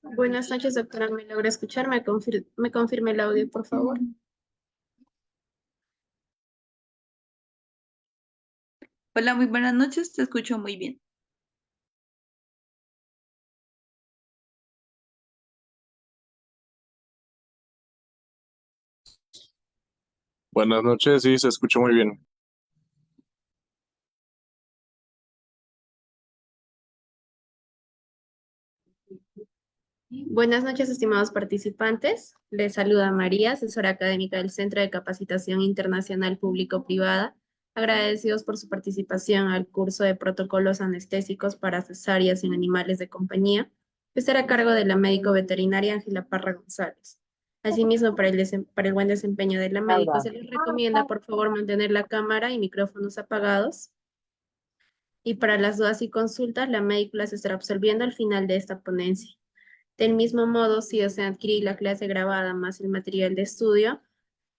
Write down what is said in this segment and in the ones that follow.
Buenas noches, doctora. ¿Me logra escuchar? ¿Me confirme el audio, por favor? Hola, muy buenas noches, te escucho muy bien. Buenas noches, sí, se escucha muy bien. Buenas noches, estimados participantes. Les saluda María, asesora académica del Centro de Capacitación Internacional Público-Privada. Agradecidos por su participación al curso de protocolos anestésicos para cesáreas en animales de compañía, que estará a cargo de la médico veterinaria Ángela Parra González. Asimismo, para el buen desempeño de la médico, se les recomienda, por favor, mantener la cámara y micrófonos apagados. Y para las dudas y consultas, la médico las estará absolviendo al final de esta ponencia. Del mismo modo, si desean adquirir la clase grabada más el material de estudio,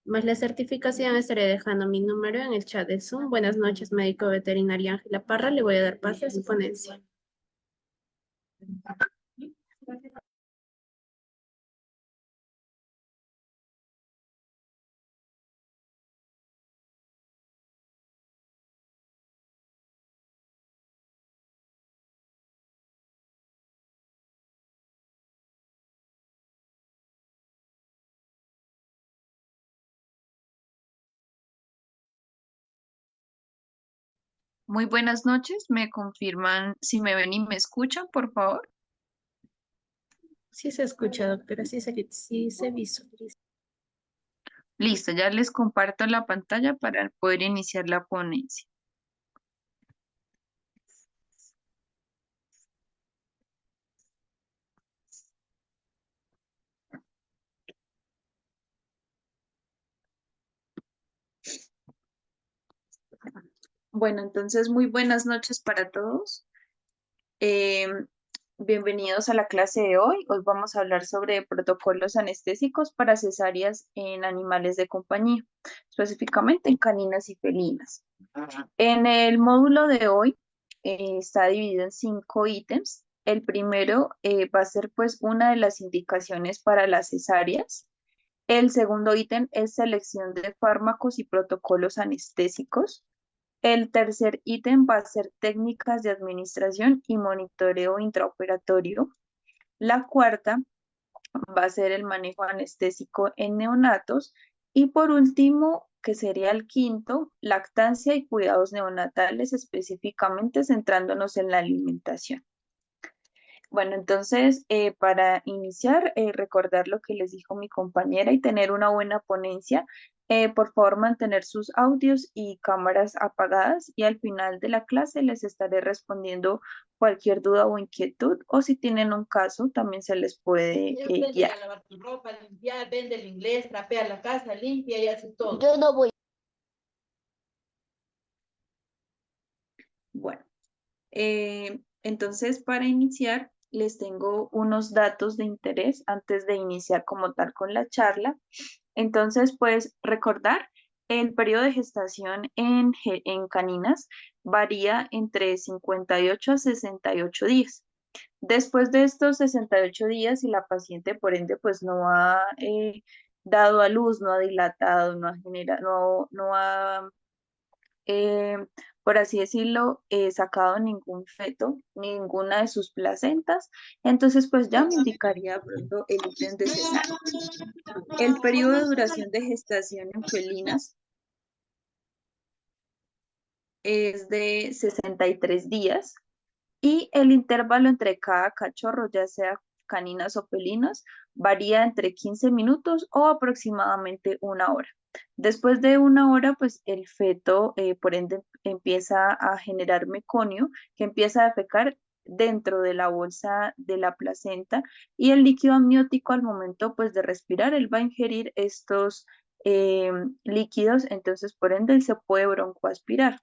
más la certificación, estaré dejando mi número en el chat de Zoom. Buenas noches, médico veterinario Ángela Parra. Le voy a dar pase a su ponencia. Muy buenas noches, me confirman si me ven y me escuchan, por favor. Sí se escucha, doctora, sí se visualiza. Listo, ya les comparto la pantalla para poder iniciar la ponencia. Bueno, entonces muy buenas noches para todos. Eh, Bienvenidos a la clase de hoy. Hoy vamos a hablar sobre protocolos anestésicos para cesáreas en animales de compañía, específicamente en caninas y felinas. En el módulo de hoy está dividido en 5 ítems. El primero va a ser pues una de las indicaciones para las cesáreas. El segundo ítem es selección de fármacos y protocolos anestésicos. El tercer ítem va a ser técnicas de administración y monitoreo intraoperatorio. La cuarta va a ser el manejo anestésico en neonatos. Y por último, que sería el quinto, lactancia y cuidados neonatales, específicamente centrándonos en la alimentación. Bueno, entonces, para iniciar, recordar lo que les dijo mi compañera y tener una buena ponencia, por favor mantener sus audios y cámaras apagadas y al final de la clase les estaré respondiendo cualquier duda o inquietud o si tienen un caso también se les puede guiar. A lavar tu ropa, limpiar, vende el inglés, trapea la casa, limpia y hace todo. Yo no voy. Bueno, entonces para iniciar les tengo unos datos de interés antes de iniciar como tal con la charla. Entonces, pues recordar, el periodo de gestación en caninas varía entre 58 a 68 días. Después de estos 68 días, si la paciente, por ende, pues no ha dado a luz, no ha dilatado, no ha generado, no ha eh, por así decirlo, sacado ningún feto, ninguna de sus placentas, entonces pues ya me indicaría de pronto el ítem de cesárea. El periodo de duración de gestación en felinas es de 63 días y el intervalo entre cada cachorro, ya sea caninas o felinos, varía entre 15 minutos o aproximadamente 1 hora. Después de 1 hora, pues el feto, por ende, empieza a generar meconio, que empieza a defecar dentro de la bolsa de la placenta y el líquido amniótico al momento pues de respirar, él va a ingerir estos líquidos, entonces por ende él se puede broncoaspirar.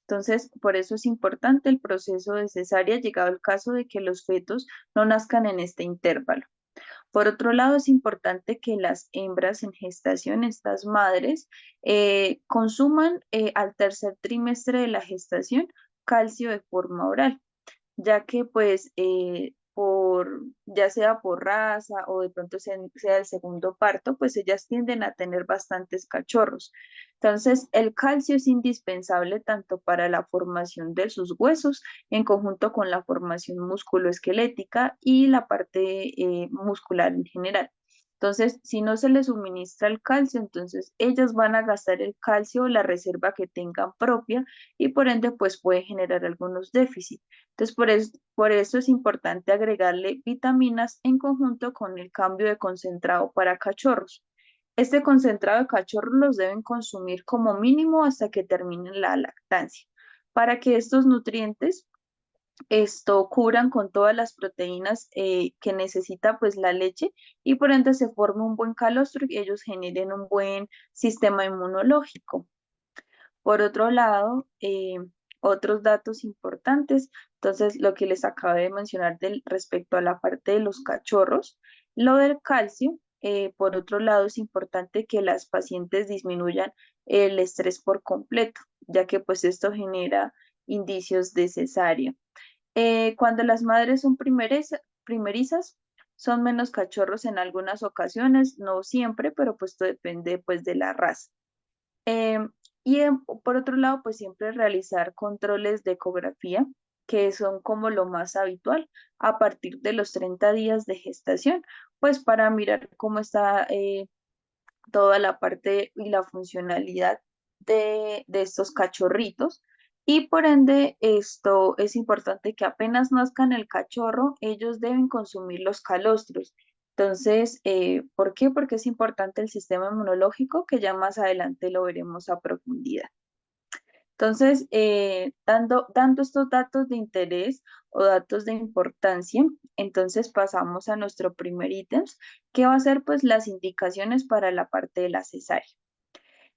Entonces, por eso es importante el proceso de cesárea, llegado el caso de que los fetos no nazcan en este intervalo. Por otro lado, es importante que las hembras en gestación, estas madres, consuman al tercer trimestre de la gestación calcio de forma oral, ya que pues ya sea por raza o de pronto sea el segundo parto, pues ellas tienden a tener bastantes cachorros. Entonces, el calcio es indispensable tanto para la formación de sus huesos en conjunto con la formación musculoesquelética y la parte muscular en general. Entonces, si no se les suministra el calcio, entonces ellas van a gastar el calcio, la reserva que tengan propia, y por ende, pues puede generar algunos déficits. Entonces, por eso es importante agregarle vitaminas en conjunto con el cambio de concentrado para cachorros. Este concentrado de cachorros los deben consumir como mínimo hasta que terminen la lactancia, para que estos nutrientes cubran con todas las proteínas que necesita pues la leche, y por ende se forme un buen calostro y ellos generen un buen sistema inmunológico. Por otro lado, otros datos importantes, entonces lo que les acabo de mencionar respecto a la parte de los cachorros, lo del calcio. Por otro lado, es importante que las pacientes disminuyan el estrés por completo, ya que pues esto genera indicios de cesárea. Cuando las madres son primerizas, son menos cachorros en algunas ocasiones, no siempre, pero pues esto depende pues de la raza. Em, por otro lado, pues siempre realizar controles de ecografía, que son como lo más habitual a partir de los 30 días de gestación, pues para mirar cómo está toda la parte y la funcionalidad de estos cachorritos. Y por ende, esto es importante que apenas nazcan el cachorro, ellos deben consumir los calostros. Entonces, ¿por qué? Porque es importante el sistema inmunológico, que ya más adelante lo veremos a profundidad. Entonces, dando estos datos de interés o datos de importancia, entonces pasamos a nuestro primer ítem, que va a ser pues las indicaciones para la parte de la cesárea.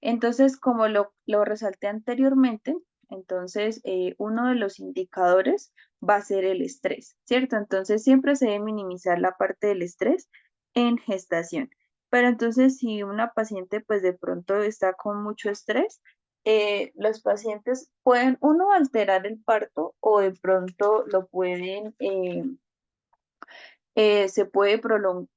Entonces, como lo resalté anteriormente, entonces uno de los indicadores va a ser el estrés, ¿cierto? Entonces, siempre se debe minimizar la parte del estrés en gestación. Pero entonces, si una paciente pues de pronto está con mucho estrés, los pacientes pueden, uno, alterar el parto, o de pronto lo pueden, se puede prolongar,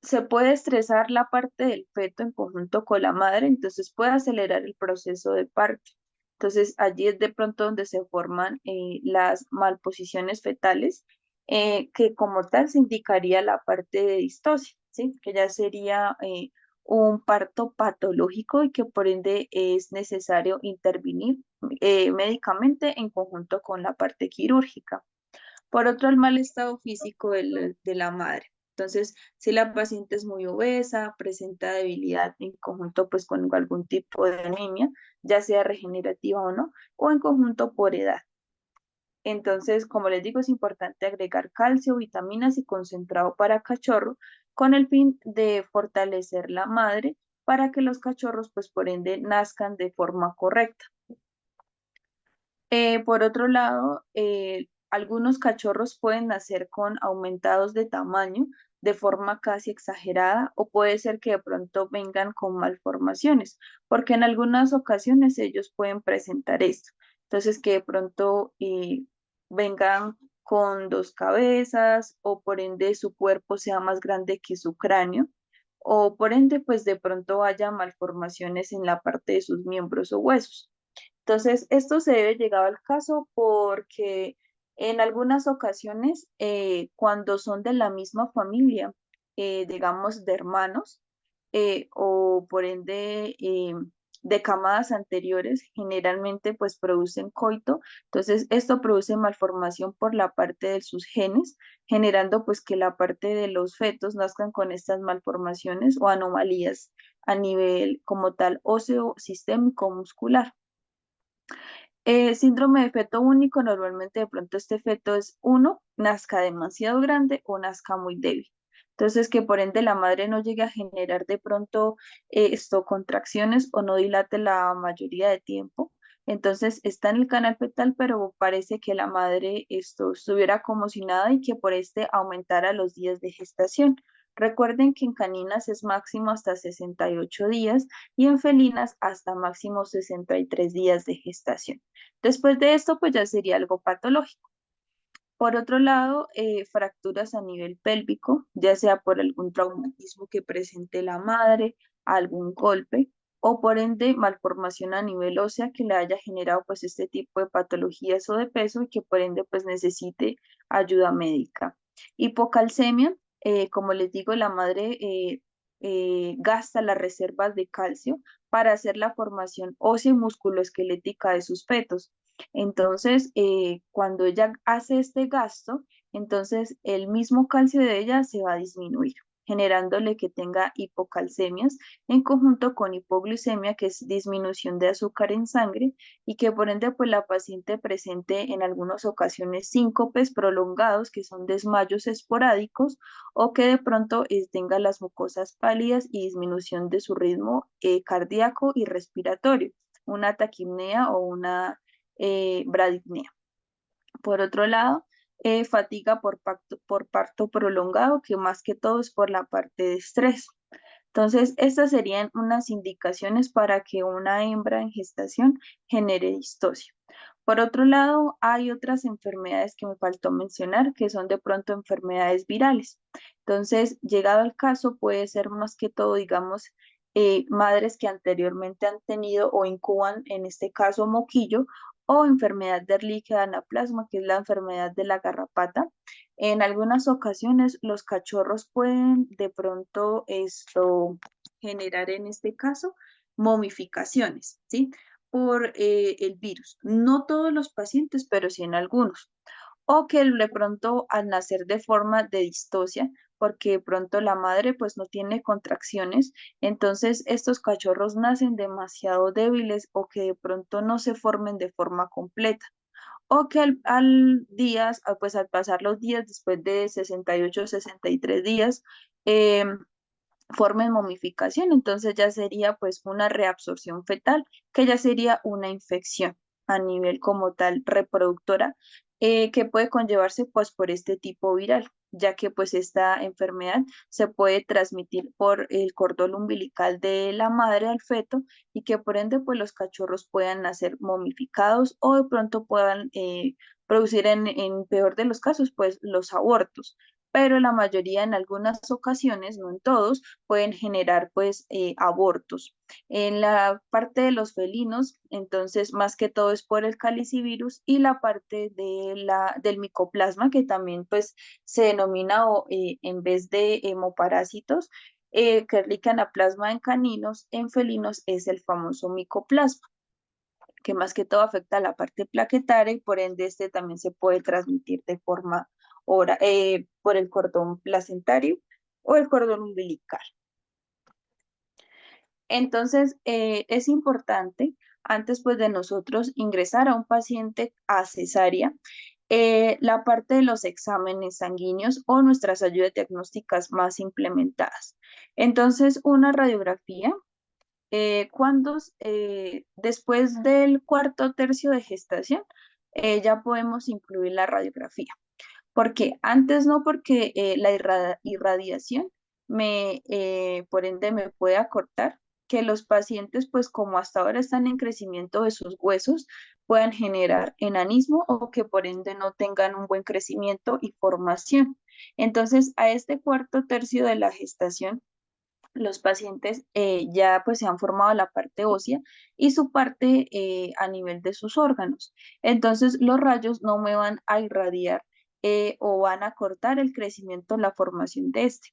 se puede estresar la parte del feto en conjunto con la madre, entonces puede acelerar el proceso de parto. Entonces, allí es de pronto donde se forman las malposiciones fetales, que como tal se indicaría la parte de distosia, ¿sí? Que ya sería un parto patológico, y que por ende es necesario intervenir médicamente en conjunto con la parte quirúrgica. Por otro, el mal estado físico de la madre. Entonces, si la paciente es muy obesa, presenta debilidad en conjunto pues con algún tipo de anemia, ya sea regenerativa o no, o en conjunto por edad. Entonces, como les digo, es importante agregar calcio, vitaminas y concentrado para cachorro, con el fin de fortalecer la madre para que los cachorros pues por ende nazcan de forma correcta. Por otro lado, algunos cachorros pueden nacer con aumentados de tamaño de forma casi exagerada, o puede ser que de pronto vengan con malformaciones, porque en algunas ocasiones ellos pueden presentar esto. Entonces, que de pronto vengan con dos cabezas, o por ende su cuerpo sea más grande que su cráneo, o por ende pues de pronto haya malformaciones en la parte de sus miembros o huesos. Entonces, esto se debe llegar al caso porque en algunas ocasiones, cuando son de la misma familia, digamos de hermanos, o por ende de camadas anteriores, generalmente pues producen coito. Entonces, esto produce malformación por la parte de sus genes, generando pues que la parte de los fetos nazcan con estas malformaciones o anomalías a nivel como tal óseo, sistémico, muscular. Síndrome de feto único, normalmente de pronto este feto es uno, nazca demasiado grande o nazca muy débil. Entonces, que por ende la madre no llegue a generar de pronto contracciones, o no dilate la mayoría de tiempo. Entonces está en el canal fetal, pero parece que la madre estuviera como si nada, y que por este aumentara los días de gestación. Recuerden que en caninas es máximo hasta 68 días, y en felinas hasta máximo 63 días de gestación. Después de esto, pues ya sería algo patológico. Por otro lado, fracturas a nivel pélvico, ya sea por algún traumatismo que presente la madre, algún golpe, o por ende malformación a nivel ósea que le haya generado pues este tipo de patologías o de peso y que por ende pues necesite ayuda médica. Hipocalcemia, como les digo, la madre gasta las reservas de calcio para hacer la formación ósea y musculoesquelética de sus fetos. Entonces, cuando ella hace este gasto, entonces el mismo calcio de ella se va a disminuir, generándole que tenga hipocalcemias en conjunto con hipoglucemia, que es disminución de azúcar en sangre, y que por ende pues la paciente presente en algunas ocasiones síncopes prolongados, que son desmayos esporádicos, o que de pronto tenga las mucosas pálidas y disminución de su ritmo cardíaco y respiratorio, una taquipnea o una bradipnea. Por otro lado, fatiga por parto prolongado, que más que todo es por la parte de estrés. Entonces, estas serían unas indicaciones para que una hembra en gestación genere distosia. Por otro lado, hay otras enfermedades que me faltó mencionar, que son de pronto enfermedades virales. Entonces, llegado el caso, puede ser más que todo, digamos, madres que anteriormente han tenido o incuban, en este caso, moquillo o enfermedad de Ehrlichia anaplasma, que es la enfermedad de la garrapata. En algunas ocasiones, los cachorros pueden de pronto generar, en este caso, momificaciones, ¿sí? Por el virus. No todos los pacientes, pero sí en algunos. O que de pronto al nacer de forma de distosia, porque de pronto la madre pues no tiene contracciones, entonces estos cachorros nacen demasiado débiles o que de pronto no se formen de forma completa. O que pues al pasar los días, después de 68 o 63 días, formen momificación, entonces ya sería pues una reabsorción fetal, que ya sería una infección a nivel como tal reproductora, que puede conllevarse pues por este tipo viral, ya que pues esta enfermedad se puede transmitir por el cordón umbilical de la madre al feto y que por ende pues los cachorros puedan nacer momificados o de pronto puedan producir en peor de los casos pues los abortos, pero la mayoría en algunas ocasiones, no en todos, pueden generar pues abortos. En la parte de los felinos, entonces más que todo es por el calicivirus y la parte del micoplasma, que también pues se denomina en vez de hemoparásitos, Ehrlichia anaplasma en caninos, en felinos es el famoso micoplasma, que más que todo afecta a la parte plaquetaria y por ende este también se puede transmitir de forma por el cordón placentario o el cordón umbilical. Entonces, es importante, antes pues de nosotros ingresar a un paciente a cesárea, la parte de los exámenes sanguíneos o nuestras ayudas diagnósticas más implementadas. Entonces, una radiografía, después del cuarto tercio de gestación, ya podemos incluir la radiografía. Porque antes no, porque la irradiación por ende me puede acortar que los pacientes, pues como hasta ahora están en crecimiento de sus huesos, puedan generar enanismo o que por ende no tengan un buen crecimiento y formación. Entonces, a este cuarto tercio de la gestación, los pacientes ya pues se han formado la parte ósea y su parte a nivel de sus órganos. Entonces los rayos no me van a irradiar o van a cortar el crecimiento, la formación de este.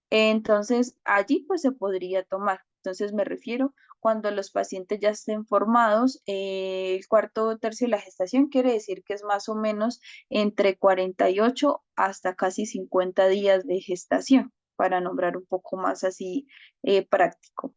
Entonces allí pues se podría tomar. Entonces me refiero cuando los pacientes ya estén formados, el cuarto tercio de la gestación quiere decir que es más o menos entre 48 hasta casi 50 días de gestación, para nombrar un poco más así práctico.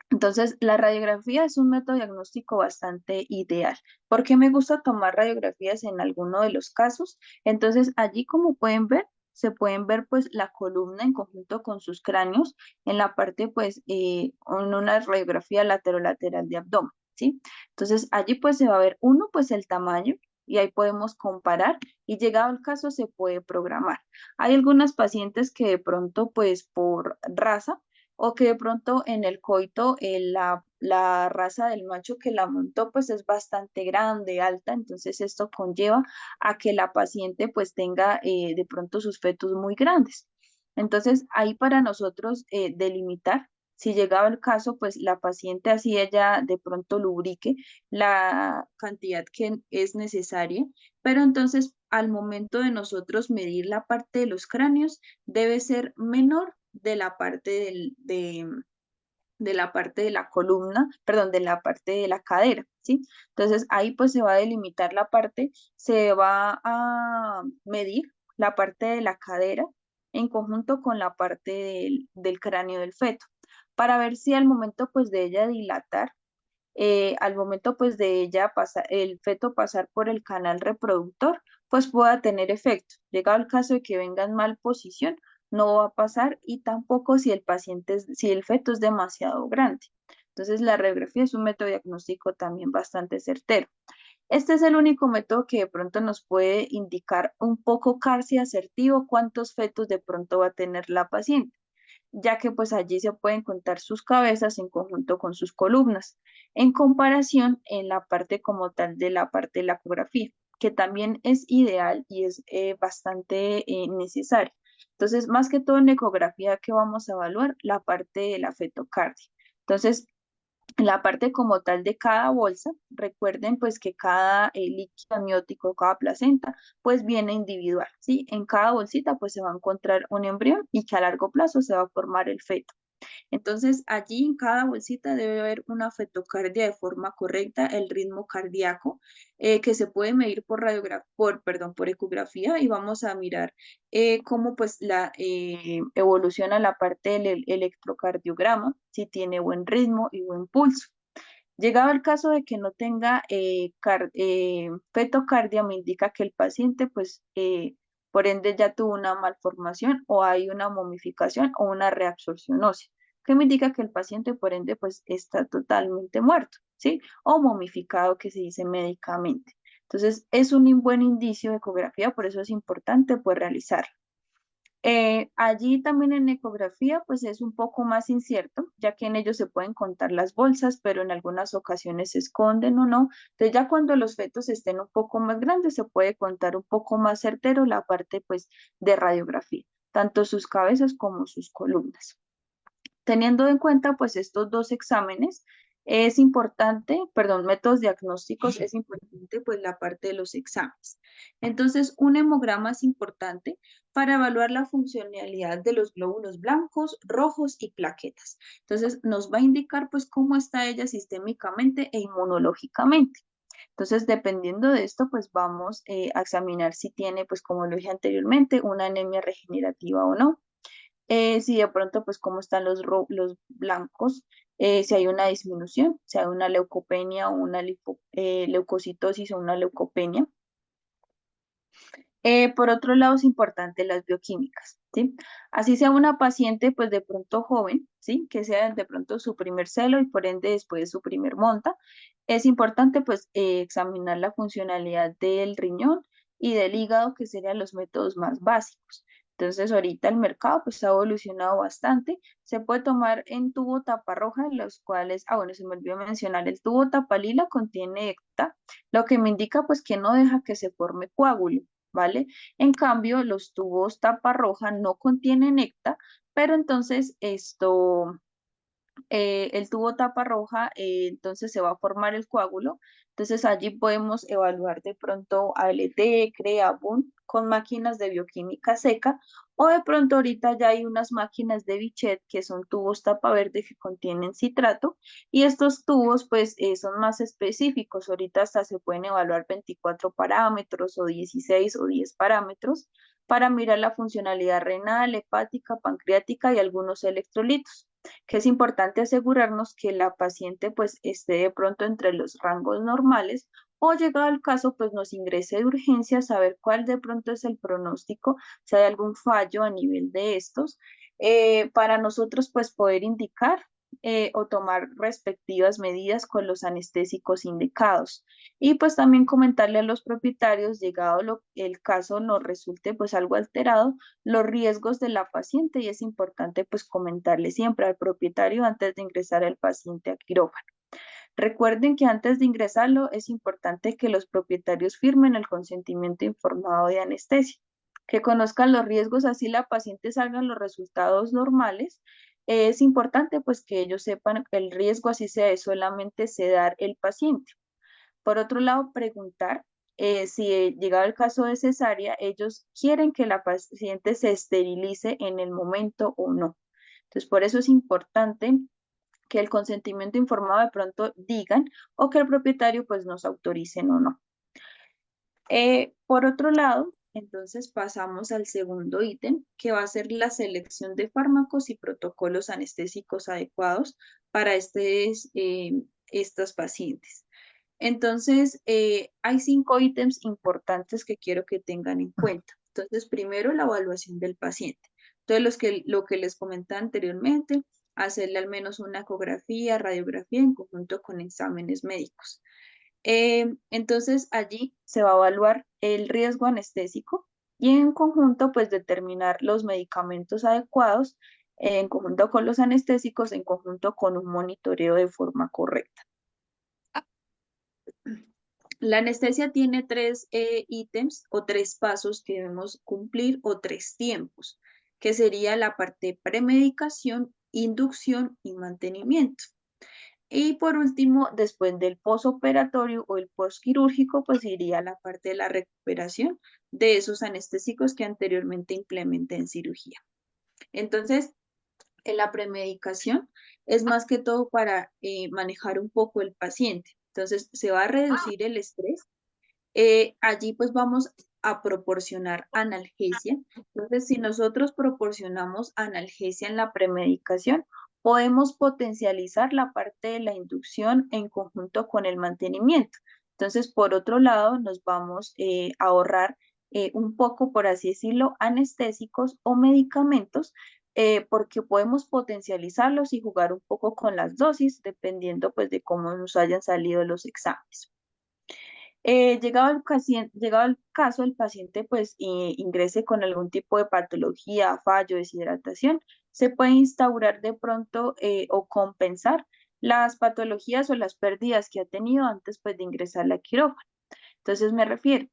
Entonces, la radiografía es un método diagnóstico bastante ideal. ¿Por qué me gusta tomar radiografías en alguno de los casos? Entonces, allí como pueden ver, se pueden ver pues la columna en conjunto con sus cráneos en la parte pues en una radiografía lateral de abdomen, ¿sí? Entonces, allí pues se va a ver uno pues el tamaño y ahí podemos comparar y llegado el caso se puede programar. Hay algunas pacientes que de pronto pues por raza o que de pronto en el coito la raza del macho que la montó pues es bastante grande, alta, entonces esto conlleva a que la paciente pues tenga de pronto sus fetos muy grandes. Entonces ahí para nosotros delimitar, si llegaba el caso, pues la paciente así ella de pronto lubrique la cantidad que es necesaria, pero entonces al momento de nosotros medir la parte de los cráneos debe ser menor de la parte de la parte de la columna, perdón, de la parte de la cadera, ¿sí? Entonces ahí pues se va a delimitar la parte, se va a medir la parte de la cadera en conjunto con la parte del cráneo del feto, para ver si al momento pues de ella dilatar, al momento pues de ella pasar, el feto pasar por el canal reproductor, pues pueda tener efecto. Llegado el caso de que venga en mal posición, no va a pasar y tampoco si el paciente si el feto es demasiado grande. Entonces la radiografía es un método diagnóstico también bastante certero. Este es el único método que de pronto nos puede indicar un poco casi asertivo cuántos fetos de pronto va a tener la paciente, ya que pues allí se pueden contar sus cabezas en conjunto con sus columnas, en comparación en la parte como tal de la parte de la ecografía, que también es ideal y es bastante necesario. Entonces, más que todo en ecografía que vamos a evaluar, la parte de la fetocardia. Entonces, la parte como tal de cada bolsa, recuerden pues que cada líquido amniótico, cada placenta, pues viene individual, ¿sí? En cada bolsita pues se va a encontrar un embrión y que a largo plazo se va a formar el feto. Entonces, allí en cada bolsita debe haber una fetocardia de forma correcta, el ritmo cardíaco, que se puede medir por perdón, por ecografía y vamos a mirar cómo pues evoluciona la parte del electrocardiograma, si tiene buen ritmo y buen pulso. Llegado el caso de que no tenga fetocardia, me indica que el paciente, pues, por ende ya tuvo una malformación o hay una momificación o una reabsorción ósea, que me indica que el paciente, por ende, pues, está totalmente muerto, ¿sí? O momificado, que se dice médicamente. Entonces, es un buen indicio de ecografía, por eso es importante, pues, realizarlo. Allí también en ecografía pues es un poco más incierto, ya que en ellos se pueden contar las bolsas, pero en algunas ocasiones se esconden o no. Entonces ya cuando los fetos estén un poco más grandes se puede contar un poco más certero la parte pues de radiografía, tanto sus cabezas como sus columnas. Teniendo en cuenta pues estos dos exámenes, es importante, perdón, métodos diagnósticos, es importante pues la parte de los exámenes. Entonces, un hemograma es importante para evaluar la funcionalidad de los glóbulos blancos, rojos y plaquetas. Entonces, nos va a indicar pues cómo está ella sistémicamente e inmunológicamente. Entonces, dependiendo de esto, pues vamos a examinar si tiene, pues como lo dije anteriormente, una anemia regenerativa o no. Si de pronto, pues cómo están los blancos, si hay una disminución, si hay una leucopenia o una leucocitosis o una leucopenia. Por otro lado, es importante las bioquímicas, ¿sí? Así sea una paciente, pues de pronto joven, ¿sí? Que sea de pronto su primer celo y por ende después su primer monta, es importante pues examinar la funcionalidad del riñón y del hígado, que serían los métodos más básicos. Entonces, ahorita el mercado pues ha evolucionado bastante. Se puede tomar en tubo taparroja, los cuales, bueno, se me olvidó mencionar, el tubo tapalila contiene ECTA, lo que me indica pues que no deja que se forme coágulo, ¿vale? En cambio, los tubos tapa roja no contienen ECTA, pero entonces el tubo tapa roja, entonces se va a formar el coágulo. Entonces allí podemos evaluar de pronto ALT, CREA, BUN con máquinas de bioquímica seca o de pronto ahorita ya hay unas máquinas de Bichet que son tubos tapa verde que contienen citrato y estos tubos pues son más específicos. Ahorita hasta se pueden evaluar 24 parámetros o 16 o 10 parámetros para mirar la funcionalidad renal, hepática, pancreática y algunos electrolitos, que es importante asegurarnos que la paciente pues esté de pronto entre los rangos normales o llegado el caso pues nos ingrese de urgencia, saber cuál de pronto es el pronóstico, si hay algún fallo a nivel de estos, para nosotros pues poder indicar o tomar respectivas medidas con los anestésicos indicados. Y pues también comentarle a los propietarios, llegado el caso nos resulte pues algo alterado, los riesgos de la paciente, y es importante pues comentarle siempre al propietario antes de ingresar al paciente a quirófano. Recuerden que antes de ingresarlo es importante que los propietarios firmen el consentimiento informado de anestesia, que conozcan los riesgos, así la paciente salga los resultados normales. Es importante pues que ellos sepan el riesgo, así sea de solamente sedar el paciente. Por otro lado, preguntar si llegado el caso de cesárea, ellos quieren que la paciente se esterilice en el momento o no. Entonces, por eso es importante que el consentimiento informado de pronto digan o que el propietario pues nos autoricen o no. Por otro lado, entonces pasamos al segundo ítem, que va a ser la selección de fármacos y protocolos anestésicos adecuados para estas pacientes. Entonces, hay 5 ítems importantes que quiero que tengan en cuenta. Entonces, primero, la evaluación del paciente. Entonces, lo que les comenté anteriormente, hacerle al menos una ecografía, radiografía en conjunto con exámenes médicos. Entonces, allí se va a evaluar el riesgo anestésico y en conjunto, pues, determinar los medicamentos adecuados en conjunto con los anestésicos, en conjunto con un monitoreo de forma correcta. La anestesia tiene 3 ítems o 3 pasos que debemos cumplir o 3 tiempos, que sería la parte premedicación, inducción y mantenimiento. Y por último, después del posoperatorio o el postquirúrgico, pues iría la parte de la recuperación de esos anestésicos que anteriormente implementé en cirugía. Entonces, en la premedicación es más que todo para manejar un poco el paciente. Entonces, se va a reducir el estrés. Allí pues vamos a proporcionar analgesia. Entonces, si nosotros proporcionamos analgesia en la premedicación, podemos potencializar la parte de la inducción en conjunto con el mantenimiento. Entonces, por otro lado, nos vamos a ahorrar un poco, por así decirlo, anestésicos o medicamentos, porque podemos potencializarlos y jugar un poco con las dosis, dependiendo pues de cómo nos hayan salido los exámenes. Llegado el caso, el paciente pues ingrese con algún tipo de patología, fallo, deshidratación, se puede instaurar de pronto o compensar las patologías o las pérdidas que ha tenido antes pues de ingresar a la quirófano. Entonces me refiero,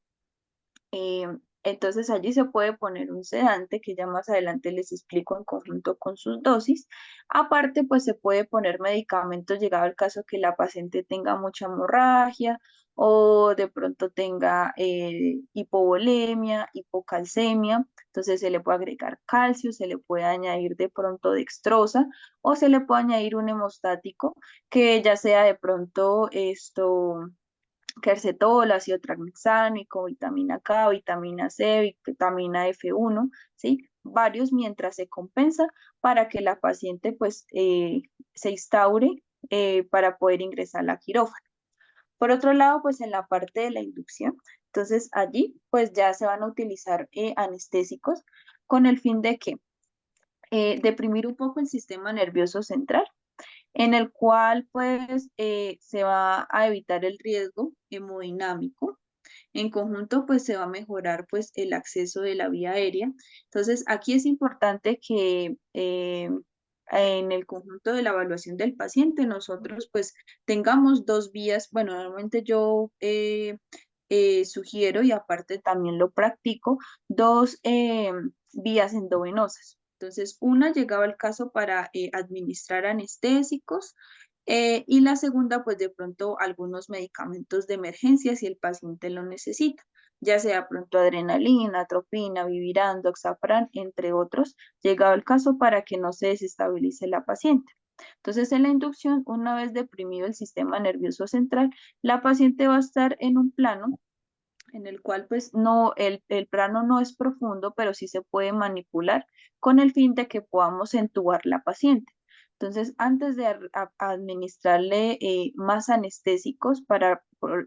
eh, entonces allí se puede poner un sedante que ya más adelante les explico en conjunto con sus dosis. Aparte, pues se puede poner medicamentos llegado al caso que la paciente tenga mucha hemorragia o de pronto tenga hipovolemia, hipocalcemia. Entonces se le puede agregar calcio, se le puede añadir de pronto dextrosa o se le puede añadir un hemostático que ya sea de pronto quercetol, ácido tranexámico, vitamina K, vitamina C, vitamina F1, ¿sí? Varios mientras se compensa para que la paciente pues se instaure para poder ingresar a la quirófano. Por otro lado, pues en la parte de la inducción, entonces allí pues ya se van a utilizar anestésicos con el fin de que deprimir un poco el sistema nervioso central, en el cual pues se va a evitar el riesgo hemodinámico. En conjunto pues se va a mejorar pues el acceso de la vía aérea. Entonces aquí es importante que en el conjunto de la evaluación del paciente nosotros pues tengamos 2 vías. Bueno, normalmente yo sugiero y aparte también lo practico, 2 vías endovenosas. Entonces, una llegaba el caso para administrar anestésicos y la segunda, pues de pronto algunos medicamentos de emergencia si el paciente lo necesita, ya sea pronto adrenalina, atropina, Viviran, Doxapran, entre otros, llegado el caso para que no se desestabilice la paciente. Entonces, en la inducción, una vez deprimido el sistema nervioso central, la paciente va a estar en un plano en el cual pues no, el plano no es profundo, pero sí se puede manipular con el fin de que podamos entubar la paciente. Entonces, antes de administrarle más anestésicos para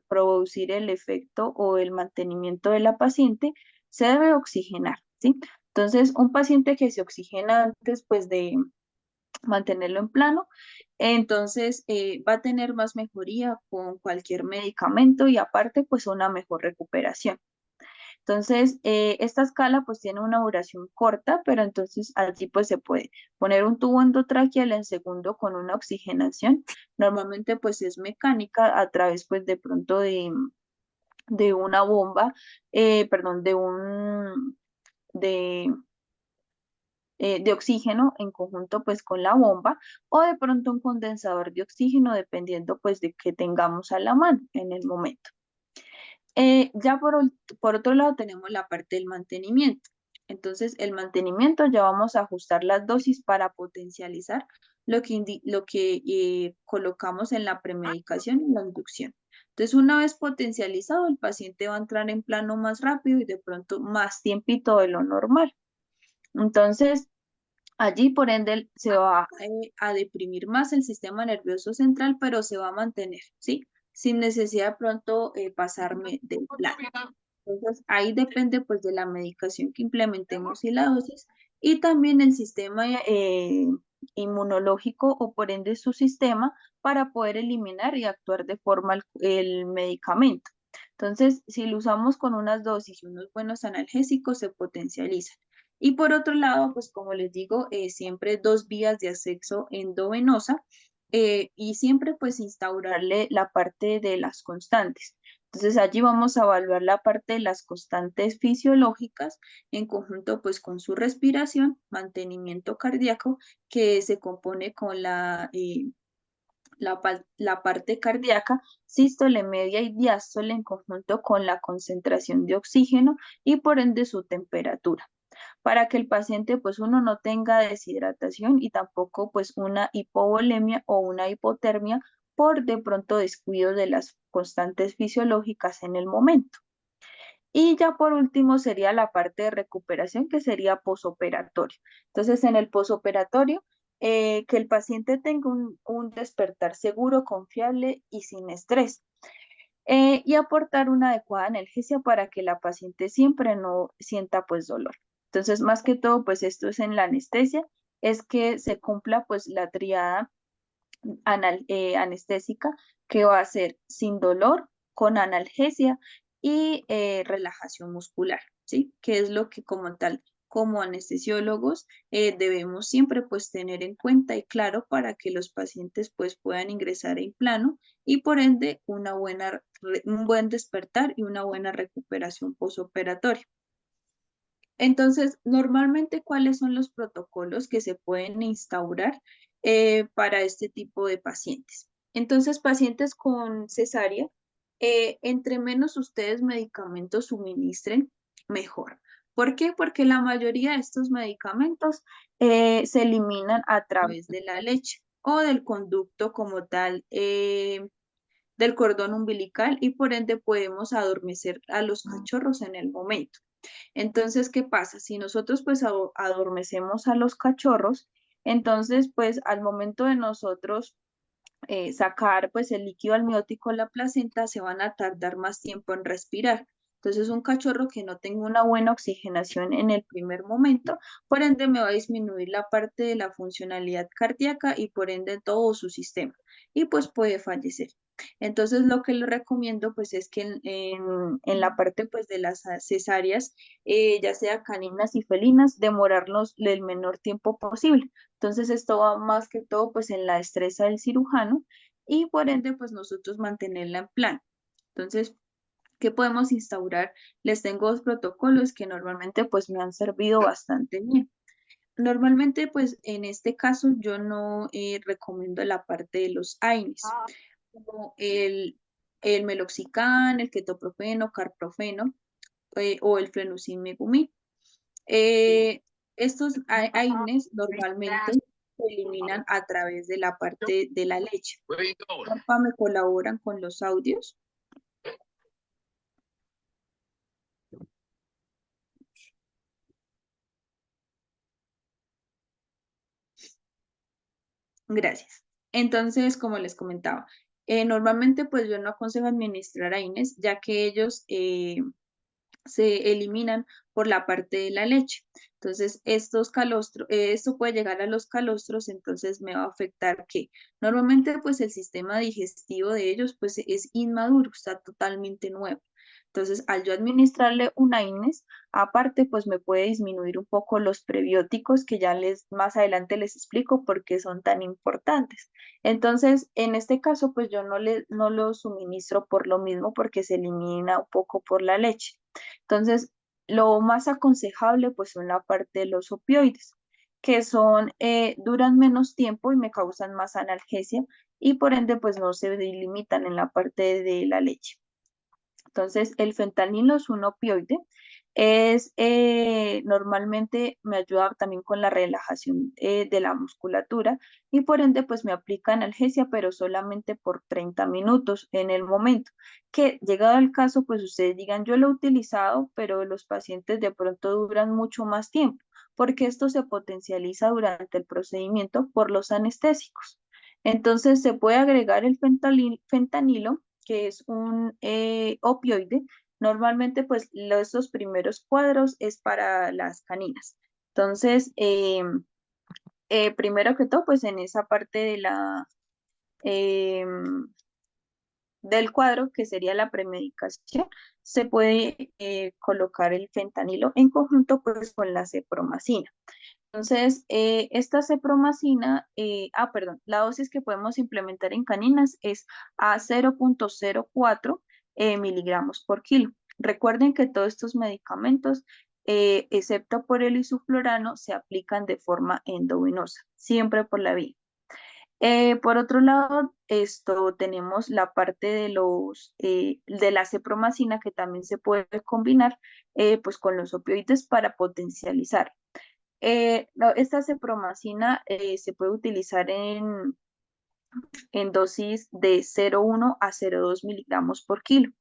producir el efecto o el mantenimiento de la paciente, se debe oxigenar, ¿sí? Entonces, un paciente que se oxigena antes pues mantenerlo en plano. Entonces va a tener más mejoría con cualquier medicamento y aparte pues una mejor recuperación. Entonces, esta escala pues tiene una duración corta, pero entonces allí pues se puede poner un tubo endotraqueal en segundo con una oxigenación. Normalmente pues es mecánica a través pues de pronto de una bomba, perdón, de, de oxígeno en conjunto pues con la bomba o de pronto un condensador de oxígeno dependiendo pues de que tengamos a la mano en el momento. Ya por otro lado tenemos la parte del mantenimiento. Entonces, el mantenimiento ya vamos a ajustar las dosis para potencializar lo que colocamos en la premedicación y la inducción. Entonces, una vez potencializado, el paciente va a entrar en plano más rápido y de pronto más tiempito de lo normal. Entonces, allí, por ende, se va a deprimir más el sistema nervioso central, pero se va a mantener, ¿sí? Sin necesidad de pronto pasarme del plan. Entonces, ahí depende pues de la medicación que implementemos y la dosis, y también el sistema inmunológico o por ende su sistema para poder eliminar y actuar de forma el medicamento. Entonces, si lo usamos con unas dosis y unos buenos analgésicos, se potencializa. Y por otro lado, pues como les digo, siempre 2 vías de acceso endovenosa y siempre pues instaurarle la parte de las constantes. Entonces allí vamos a evaluar la parte de las constantes fisiológicas en conjunto pues con su respiración, mantenimiento cardíaco que se compone con la parte cardíaca, sístole media y diástole en conjunto con la concentración de oxígeno y por ende su temperatura para que el paciente pues uno no tenga deshidratación y tampoco pues una hipovolemia o una hipotermia por de pronto descuido de las constantes fisiológicas en el momento. Y ya por último sería la parte de recuperación que sería posoperatorio. Entonces en el posoperatorio que el paciente tenga un despertar seguro, confiable y sin estrés. Y aportar una adecuada analgesia para que la paciente siempre no sienta pues dolor. Entonces, más que todo, pues esto es en la anestesia, es que se cumpla pues la triada anestésica que va a ser sin dolor, con analgesia y relajación muscular, ¿sí? Que es lo que como tal, como anestesiólogos, debemos siempre pues tener en cuenta y claro para que los pacientes pues puedan ingresar en plano y por ende un buen despertar y una buena recuperación posoperatoria. Entonces, normalmente, ¿cuáles son los protocolos que se pueden instaurar para este tipo de pacientes? Entonces, pacientes con cesárea, entre menos ustedes medicamentos suministren, mejor. ¿Por qué? Porque la mayoría de estos medicamentos se eliminan a través de la leche o del conducto como tal, del cordón umbilical y por ende podemos adormecer a los cachorros en el momento. Entonces, ¿qué pasa? Si nosotros pues adormecemos a los cachorros, entonces pues al momento de nosotros sacar pues el líquido amniótico de la placenta se van a tardar más tiempo en respirar. Entonces, un cachorro que no tenga una buena oxigenación en el primer momento, por ende me va a disminuir la parte de la funcionalidad cardíaca y por ende todo su sistema y pues puede fallecer. Entonces, lo que le recomiendo pues es que en la parte pues de las cesáreas, ya sea caninas y felinas, demorarnos el menor tiempo posible. Entonces, esto va más que todo pues en la destreza del cirujano y por ende pues nosotros mantenerla en plan. Entonces, ¿qué podemos instaurar? Les tengo 2 protocolos que normalmente pues me han servido bastante bien. Normalmente pues en este caso yo no recomiendo la parte de los AINES, como el meloxicam, el ketoprofeno, carprofeno o el fluoximig. Estos AINES normalmente se eliminan a través de la parte de la leche. Porfa, me colaboran con los audios. Gracias. Entonces, como les comentaba, normalmente pues yo no aconsejo administrar AINES, ya que ellos se eliminan por la parte de la leche. Entonces, esto puede llegar a los calostros, entonces me va a afectar que normalmente pues el sistema digestivo de ellos pues es inmaduro, está totalmente nuevo. Entonces, al yo administrarle un AINES, aparte pues me puede disminuir un poco los prebióticos que ya más adelante les explico por qué son tan importantes. Entonces, en este caso pues yo no lo suministro por lo mismo porque se elimina un poco por la leche. Entonces, lo más aconsejable pues son la parte de los opioides, que duran menos tiempo y me causan más analgesia y por ende pues no se limitan en la parte de la leche. Entonces, el fentanilo es un opioide. Normalmente me ayuda también con la relajación de la musculatura y por ende pues me aplica analgesia, pero solamente por 30 minutos en el momento. Que llegado el caso, pues ustedes digan, yo lo he utilizado, pero los pacientes de pronto duran mucho más tiempo, porque esto se potencializa durante el procedimiento por los anestésicos. Entonces, se puede agregar el fentanilo que es un opioide. Normalmente, pues, estos primeros cuadros es para las caninas. Entonces, primero que todo, pues, en esa parte del cuadro, que sería la premedicación, se puede colocar el fentanilo en conjunto, pues, con la cepromacina. Entonces, esta cepromacina, perdón, la dosis que podemos implementar en caninas es a 0,04 miligramos por kilo. Recuerden que todos estos medicamentos, excepto por el isoflurano, se aplican de forma endovenosa, siempre por la vía. Por otro lado, esto tenemos la parte de la cepromacina que también se puede combinar pues con los opioides para potencializar. Esta cepromacina se puede utilizar en dosis de 0,1 a 0,2 miligramos por kilo.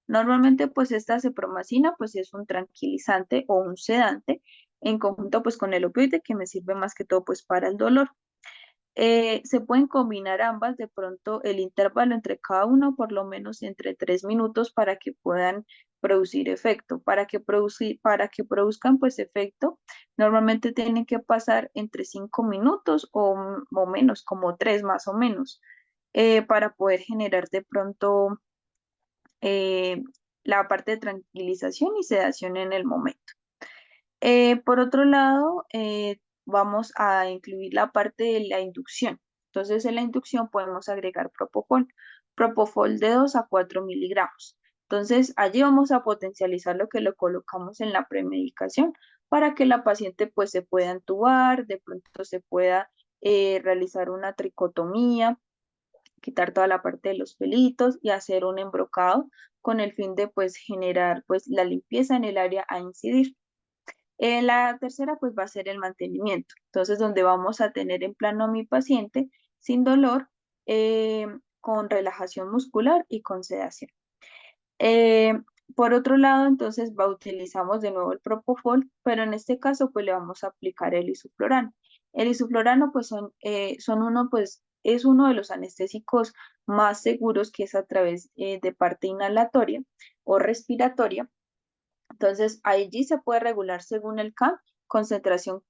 Normalmente, pues esta cepromacina pues es un tranquilizante o un sedante en conjunto pues con el opioide que me sirve más que todo pues para el dolor. Se pueden combinar ambas, de pronto el intervalo entre cada uno por lo menos entre 3 minutos para que puedan producir efecto. Para que produzcan pues efecto, normalmente tienen que pasar entre 5 minutos o menos, como 3 más o menos, para poder generar de pronto eh, la parte de tranquilización y sedación en el momento. Por otro lado, vamos a incluir la parte de la inducción. Entonces, en la inducción podemos agregar propofol de 2 a 4 miligramos. Entonces, allí vamos a potencializar lo que lo colocamos en la premedicación para que la paciente pues se pueda entubar, de pronto se pueda realizar una tricotomía, quitar toda la parte de los pelitos y hacer un embrocado con el fin de pues generar pues la limpieza en el área a incidir. La tercera pues va a ser el mantenimiento. Entonces, donde vamos a tener en plano a mi paciente sin dolor, con relajación muscular y con sedación. Eh, por otro lado, entonces utilizamos de nuevo el propofol, pero en este caso pues le vamos a aplicar el isoflurano. El isoflurano pues es uno de los anestésicos más seguros que es a través de parte inhalatoria o respiratoria. Entonces, allí se puede regular según el CAM, concentración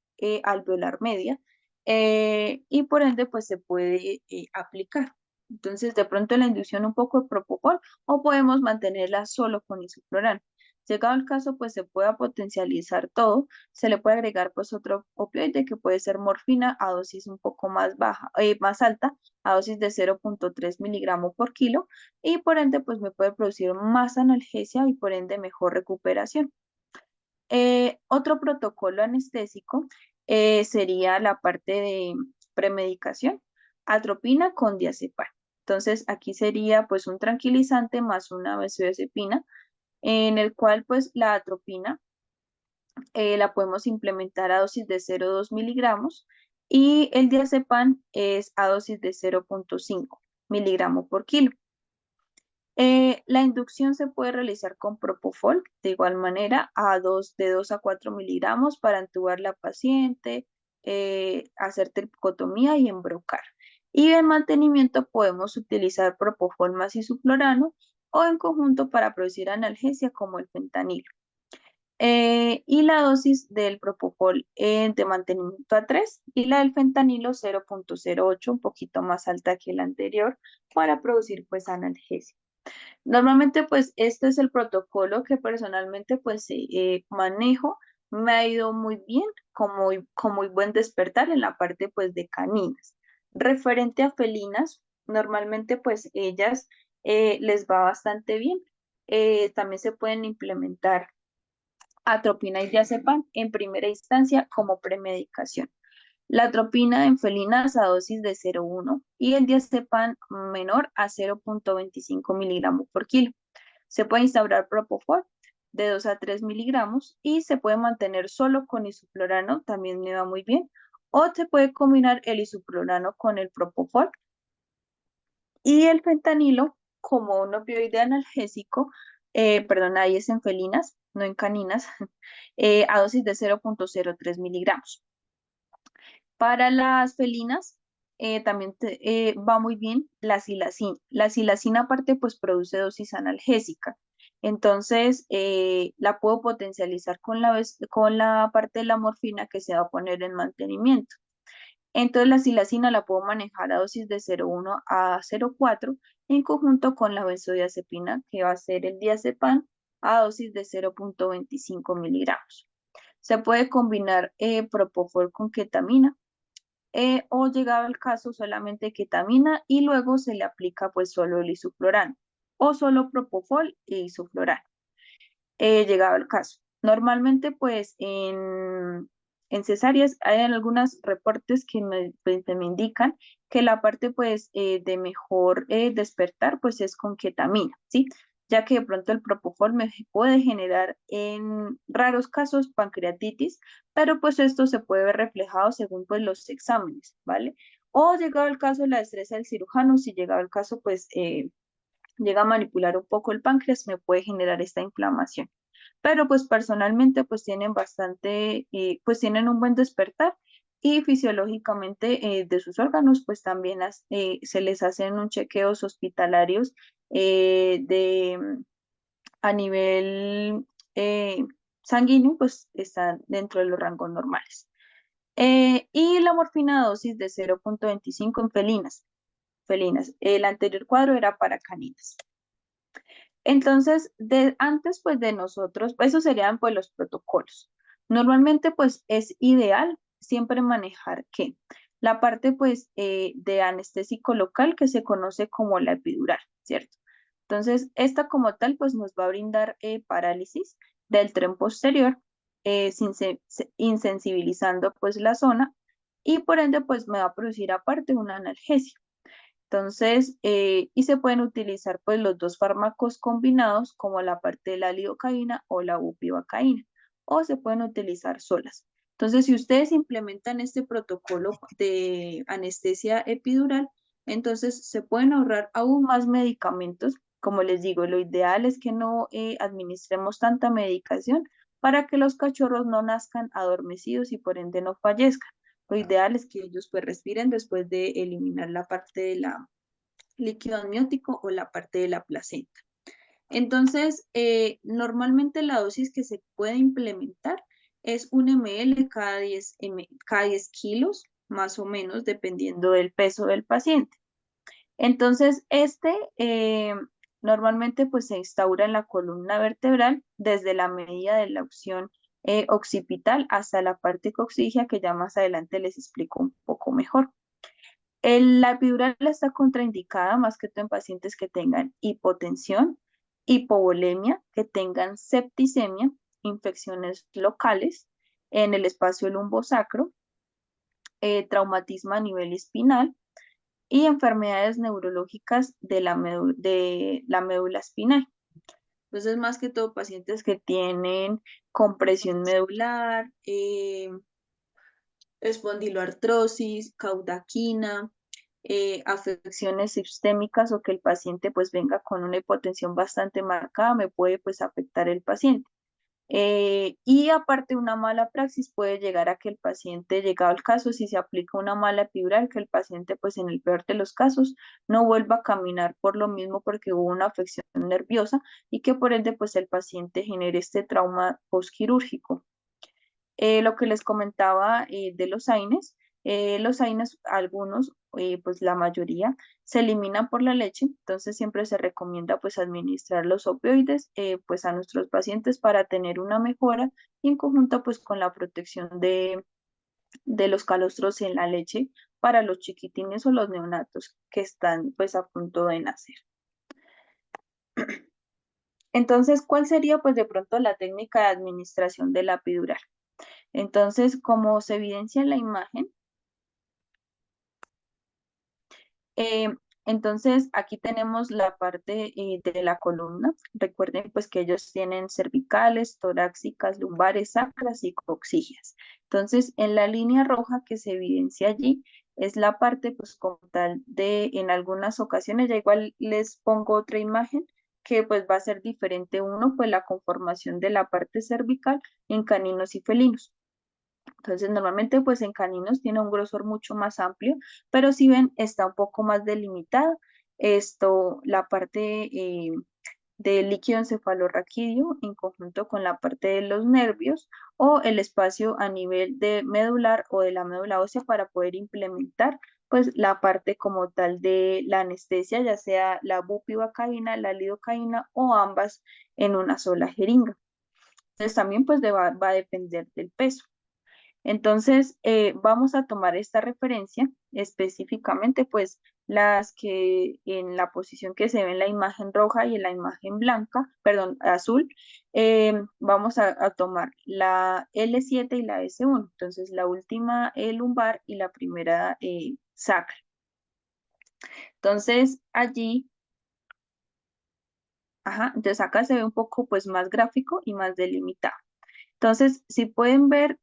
alveolar media, y por ende, pues se puede aplicar. Entonces, de pronto la inducción un poco de propofol o podemos mantenerla solo con isoflurano. Llegado el caso, pues se puede potencializar todo. Se le puede agregar pues otro opioide que puede ser morfina a dosis un poco más baja, más alta, a dosis de 0,3 miligramos por kilo y por ende pues me puede producir más analgesia y por ende mejor recuperación. Otro protocolo anestésico sería la parte de premedicación, atropina con diazepam. Entonces aquí sería pues un tranquilizante más una benzodiazepina en el cual pues la atropina la podemos implementar a dosis de 0,2 miligramos y el diazepam es a dosis de 0,5 miligramos por kilo. La inducción se puede realizar con propofol, de igual manera, de 2 a 4 miligramos para entubar la paciente, hacer tricotomía y embrocar. Y en mantenimiento podemos utilizar propofol más isoflurano o en conjunto para producir analgesia como el fentanilo. Y la dosis del propofol de mantenimiento a 3 y la del fentanilo 0,08, un poquito más alta que la anterior, para producir pues analgesia. Normalmente pues este es el protocolo que personalmente pues manejo, me ha ido muy bien, con muy buen despertar en la parte pues de caninas. Referente a felinas, normalmente pues ellas les va bastante bien. También se pueden implementar atropina y diazepam en primera instancia como premedicación. La atropina en felinas a dosis de 0,1 y el diazepam menor a 0,25 miligramos por kilo. Se puede instaurar propofol de 2 a 3 miligramos y se puede mantener solo con isoflurano, también me va muy bien. O se puede combinar el isoflurano con el propofol y el fentanilo como un opioide analgésico, perdón, ahí es en felinas, no en caninas, a dosis de 0,03 miligramos. Para las felinas también va muy bien la silacina. La silacina aparte pues produce dosis analgésica. Entonces la puedo potencializar con la parte de la morfina que se va a poner en mantenimiento. Entonces la silacina la puedo manejar a dosis de 0,1 a 0,4 en conjunto con la benzodiazepina que va a ser el diazepam a dosis de 0,25 miligramos. Se puede combinar propofol con ketamina o llegado el caso solamente ketamina y luego se le aplica pues solo el isoflurano o solo propofol e isoflurano, llegado el caso. Normalmente pues en cesáreas hay algunos reportes que pues, me indican que la parte pues de mejor despertar pues es con ketamina, ¿sí? Ya que de pronto el propofol me puede generar en raros casos pancreatitis, pero pues esto se puede ver reflejado según pues los exámenes, ¿vale? O llegado el caso la destreza del cirujano, si llegado el caso pues llega a manipular un poco el páncreas, me puede generar esta inflamación. Pero pues personalmente pues tienen bastante, pues tienen un buen despertar y fisiológicamente de sus órganos pues también se les hacen un chequeos hospitalarios a nivel sanguíneo pues están dentro de los rangos normales. Y la morfina dosis de 0,25 en felinas. El anterior cuadro era para caninas. Entonces, antes pues de nosotros, pues, esos serían pues los protocolos. Normalmente pues es ideal siempre manejar que la parte pues de anestésico local que se conoce como la epidural, ¿cierto? Entonces, esta como tal pues nos va a brindar parálisis del tren posterior, insensibilizando pues la zona y por ende pues me va a producir aparte una analgesia. Entonces, y se pueden utilizar pues los dos fármacos combinados como la parte de la lidocaína o la bupivacaína, o se pueden utilizar solas. Entonces, si ustedes implementan este protocolo de anestesia epidural, entonces se pueden ahorrar aún más medicamentos. Como les digo, lo ideal es que no administremos tanta medicación para que los cachorros no nazcan adormecidos y por ende no fallezcan. Lo ideal es que ellos pues respiren después de eliminar la parte de la líquido amniótico o la parte de la placenta. Entonces, normalmente la dosis que se puede implementar es 1 ml cada 10 kilos, más o menos, dependiendo del peso del paciente. Entonces, normalmente pues se instaura en la columna vertebral desde la medida de la opción occipital hasta la parte coxigia, que ya más adelante les explico un poco mejor. La epidural está contraindicada más que todo en pacientes que tengan hipotensión, hipovolemia, que tengan septicemia, infecciones locales en el espacio lumbosacro, traumatismo a nivel espinal y enfermedades neurológicas de la médula espinal. Entonces, más que todo, pacientes que tienen compresión medular, espondiloartrosis, caudaquina, afecciones sistémicas o que el paciente pues venga con una hipotensión bastante marcada, me puede pues afectar el paciente. Y aparte una mala praxis puede llegar a que el paciente, llegado al caso, si se aplica una mala epidural, que el paciente pues en el peor de los casos no vuelva a caminar por lo mismo porque hubo una afección nerviosa y que por ende pues el paciente genere este trauma postquirúrgico. Lo que les comentaba de los AINES, algunos, pues la mayoría, se eliminan por la leche, entonces siempre se recomienda pues administrar los opioides pues a nuestros pacientes para tener una mejora y en conjunto pues con la protección de los calostros en la leche para los chiquitines o los neonatos que están pues a punto de nacer. Entonces, ¿cuál sería pues de pronto la técnica de administración de la epidural? Entonces, como se evidencia en la imagen, Eh, entonces, aquí tenemos la parte de la columna. Recuerden pues que ellos tienen cervicales, torácicas, lumbares, sacras y coxígeas. Entonces, en la línea roja que se evidencia allí es la parte pues como tal de, en algunas ocasiones, ya igual les pongo otra imagen que pues va a ser diferente uno, pues la conformación de la parte cervical en caninos y felinos. Entonces, normalmente, pues en caninos tiene un grosor mucho más amplio, pero si ven, está un poco más delimitada. Esto, la parte del líquido encefalorraquídeo en conjunto con la parte de los nervios o el espacio a nivel de medular o de la médula ósea para poder implementar pues la parte como tal de la anestesia, ya sea la bupivacaína, la lidocaína o ambas en una sola jeringa. Entonces también pues va a depender del peso. Entonces, vamos a tomar esta referencia específicamente, pues las que en la posición que se ve en la imagen roja y en la imagen blanca, perdón, azul, vamos a tomar la L7 y la S1. Entonces, la última lumbar y la primera sacra. Entonces, allí, ajá, entonces acá se ve un poco pues más gráfico y más delimitado. Entonces, si pueden ver,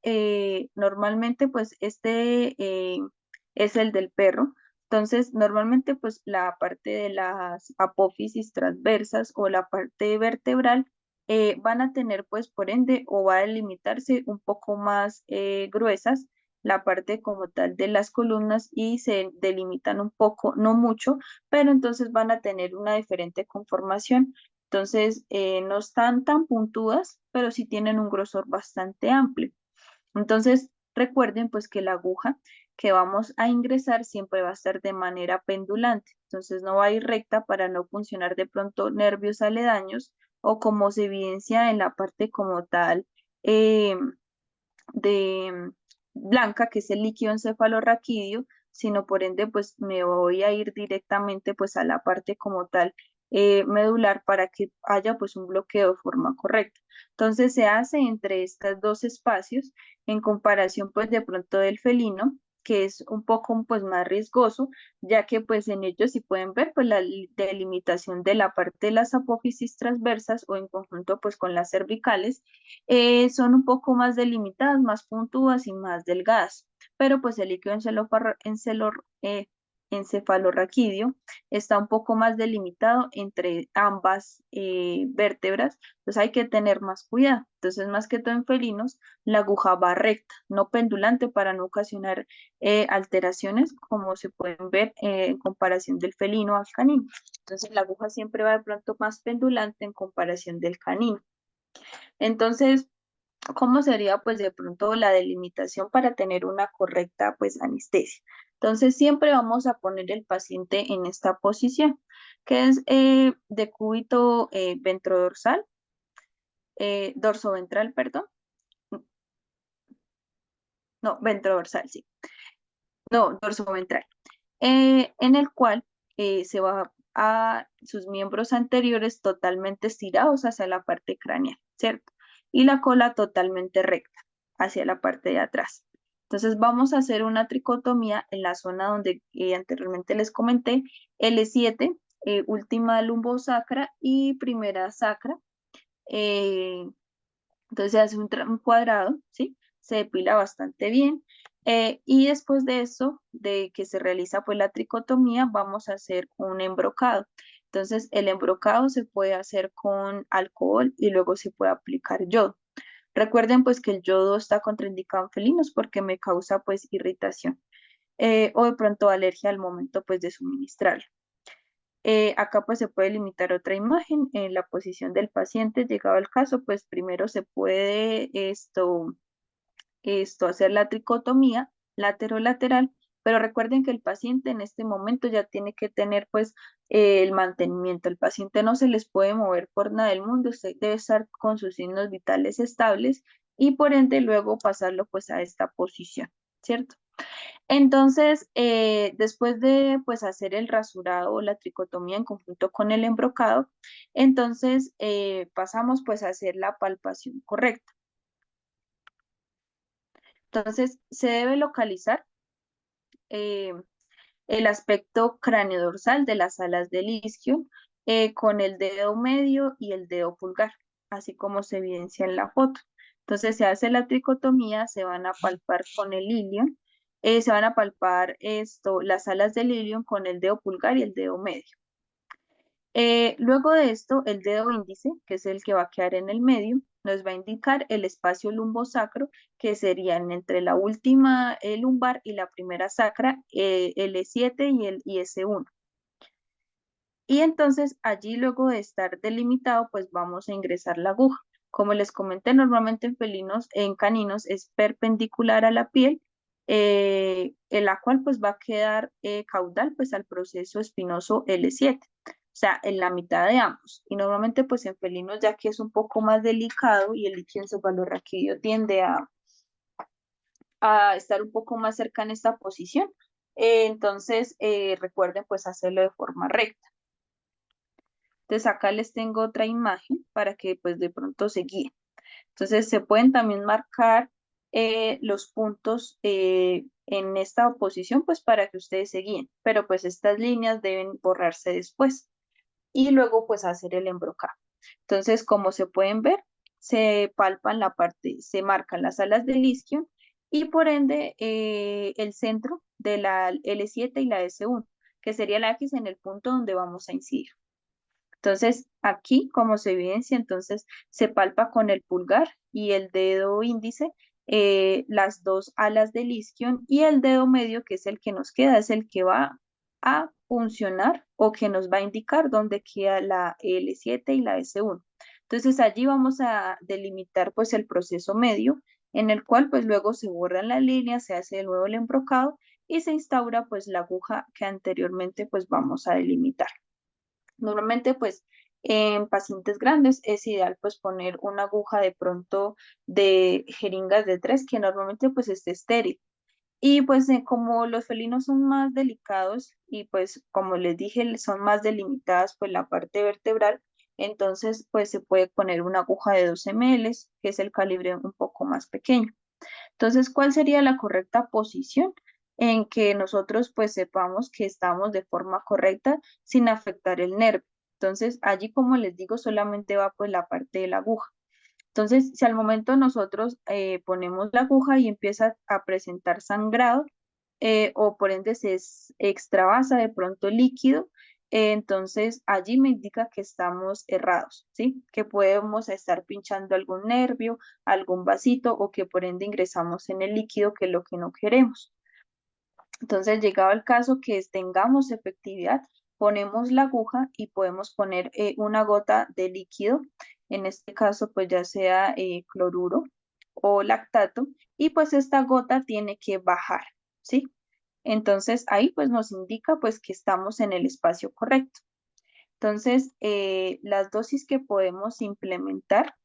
normalmente pues es el del perro. Entonces, normalmente pues la parte de las apófisis transversas o la parte vertebral van a tener pues por ende o va a delimitarse un poco más gruesas la parte como tal de las columnas y se delimitan un poco, no mucho, pero entonces van a tener una diferente conformación. Entonces, no están tan puntudas, pero sí tienen un grosor bastante amplio. Entonces, recuerden pues que la aguja que vamos a ingresar siempre va a estar de manera pendulante. Entonces, no va a ir recta para no funcionar de pronto nervios aledaños o como se evidencia en la parte como tal de blanca, que es el líquido encefalorraquídeo, sino por ende pues me voy a ir directamente pues a la parte como tal medular para que haya pues un bloqueo de forma correcta. Entonces se hace entre estos dos espacios en comparación pues de pronto del felino, que es un poco pues más riesgoso, ya que pues en ellos si pueden ver pues la delimitación de la parte de las apófisis transversas o en conjunto pues con las cervicales son un poco más delimitadas, más puntudas y más delgadas, pero pues el líquido encefalorraquídeo está un poco más delimitado entre ambas vértebras, entonces hay que tener más cuidado. Entonces, más que todo en felinos, la aguja va recta, no pendulante para no ocasionar alteraciones como se pueden ver en comparación del felino al canino. Entonces, la aguja siempre va de pronto más pendulante en comparación del canino. Entonces, ¿cómo sería pues de pronto la delimitación para tener una correcta pues anestesia? Entonces siempre vamos a poner el paciente en esta posición, que es de cúbito ventrodorsal, dorsoventral, perdón. No, ventrodorsal, sí. No, dorsoventral. En el cual se va a sus miembros anteriores totalmente estirados hacia la parte craneal, ¿cierto? Y la cola totalmente recta hacia la parte de atrás. Entonces vamos a hacer una tricotomía en la zona donde anteriormente les comenté, L7, última lumbosacra y primera sacra. Eh, entonces se hace un cuadrado, ¿sí? Se depila bastante bien. Y después de eso, de que se realiza pues la tricotomía, vamos a hacer un embrocado. Entonces el embrocado se puede hacer con alcohol y luego se puede aplicar yodo. Recuerden pues que el yodo está contraindicado en felinos porque me causa pues irritación o de pronto alergia al momento pues de suministrarlo. Acá pues se puede limitar otra imagen en la posición del paciente. Llegado el caso, pues primero se puede hacer la tricotomía lateral, pero recuerden que el paciente en este momento ya tiene que tener pues el mantenimiento. El paciente no se les puede mover por nada del mundo, usted debe estar con sus signos vitales estables y por ende luego pasarlo pues a esta posición, ¿cierto? Entonces, después de pues hacer el rasurado o la tricotomía en conjunto con el embrocado, entonces pasamos pues a hacer la palpación correcta. Entonces, se debe localizar eh, el aspecto craneodorsal de las alas del isquio con el dedo medio y el dedo pulgar, así como se evidencia en la foto. Entonces se hace la tricotomía, se van a palpar con el ilion, se van a palpar las alas del ilion con el dedo pulgar y el dedo medio. Luego de esto, el dedo índice, que es el que va a quedar en el medio, nos va a indicar el espacio lumbosacro, que serían entre la última lumbar y la primera sacra, L7 y el S1. Y entonces allí, luego de estar delimitado, pues vamos a ingresar la aguja. Como les comenté, normalmente en caninos es perpendicular a la piel, en la cual pues va a quedar caudal pues al proceso espinoso L7, o sea, en la mitad de ambos. Y normalmente pues en felinos, ya que es un poco más delicado y el líquido encefalorraquídeo tiende a estar un poco más cerca en esta posición, entonces recuerden pues hacerlo de forma recta. Entonces acá les tengo otra imagen para que pues de pronto se guíen. Entonces se pueden también marcar los puntos en esta posición pues para que ustedes se guíen, pero pues estas líneas deben borrarse después y luego pues hacer el embrocado. Entonces, como se pueden ver, se palpan se marcan las alas del isquio y por ende el centro de la L7 y la S1, que sería la X en el punto donde vamos a incidir. Entonces, aquí, como se evidencia, entonces se palpa con el pulgar y el dedo índice las dos alas del isquion y el dedo medio, que es el que nos queda, es el que va a funcionar o que nos va a indicar dónde queda la L7 y la S1. Entonces, allí vamos a delimitar pues el proceso medio, en el cual pues luego se borran las líneas, se hace de nuevo el embrocado y se instaura pues la aguja que anteriormente pues vamos a delimitar. Normalmente, pues, en pacientes grandes es ideal, pues, poner una aguja de pronto de jeringas de 3, que normalmente, pues, esté estéril. Y, pues, como los felinos son más delicados y, pues, como les dije, son más delimitadas, pues, la parte vertebral, entonces, pues, se puede poner una aguja de 12 ml, que es el calibre un poco más pequeño. Entonces, ¿cuál sería la correcta posición en que nosotros pues sepamos que estamos de forma correcta sin afectar el nervio? Entonces, allí como les digo, solamente va pues la parte de la aguja. Entonces, si al momento nosotros ponemos la aguja y empieza a presentar sangrado o por ende se extravasa de pronto el líquido, entonces allí me indica que estamos errados, ¿sí? Que podemos estar pinchando algún nervio, algún vasito o que por ende ingresamos en el líquido, que es lo que no queremos. Entonces, llegado el caso que tengamos efectividad, ponemos la aguja y podemos poner una gota de líquido, en este caso pues ya sea cloruro o lactato, y pues esta gota tiene que bajar, ¿sí? Entonces ahí pues nos indica pues que estamos en el espacio correcto. Entonces, las dosis que podemos implementar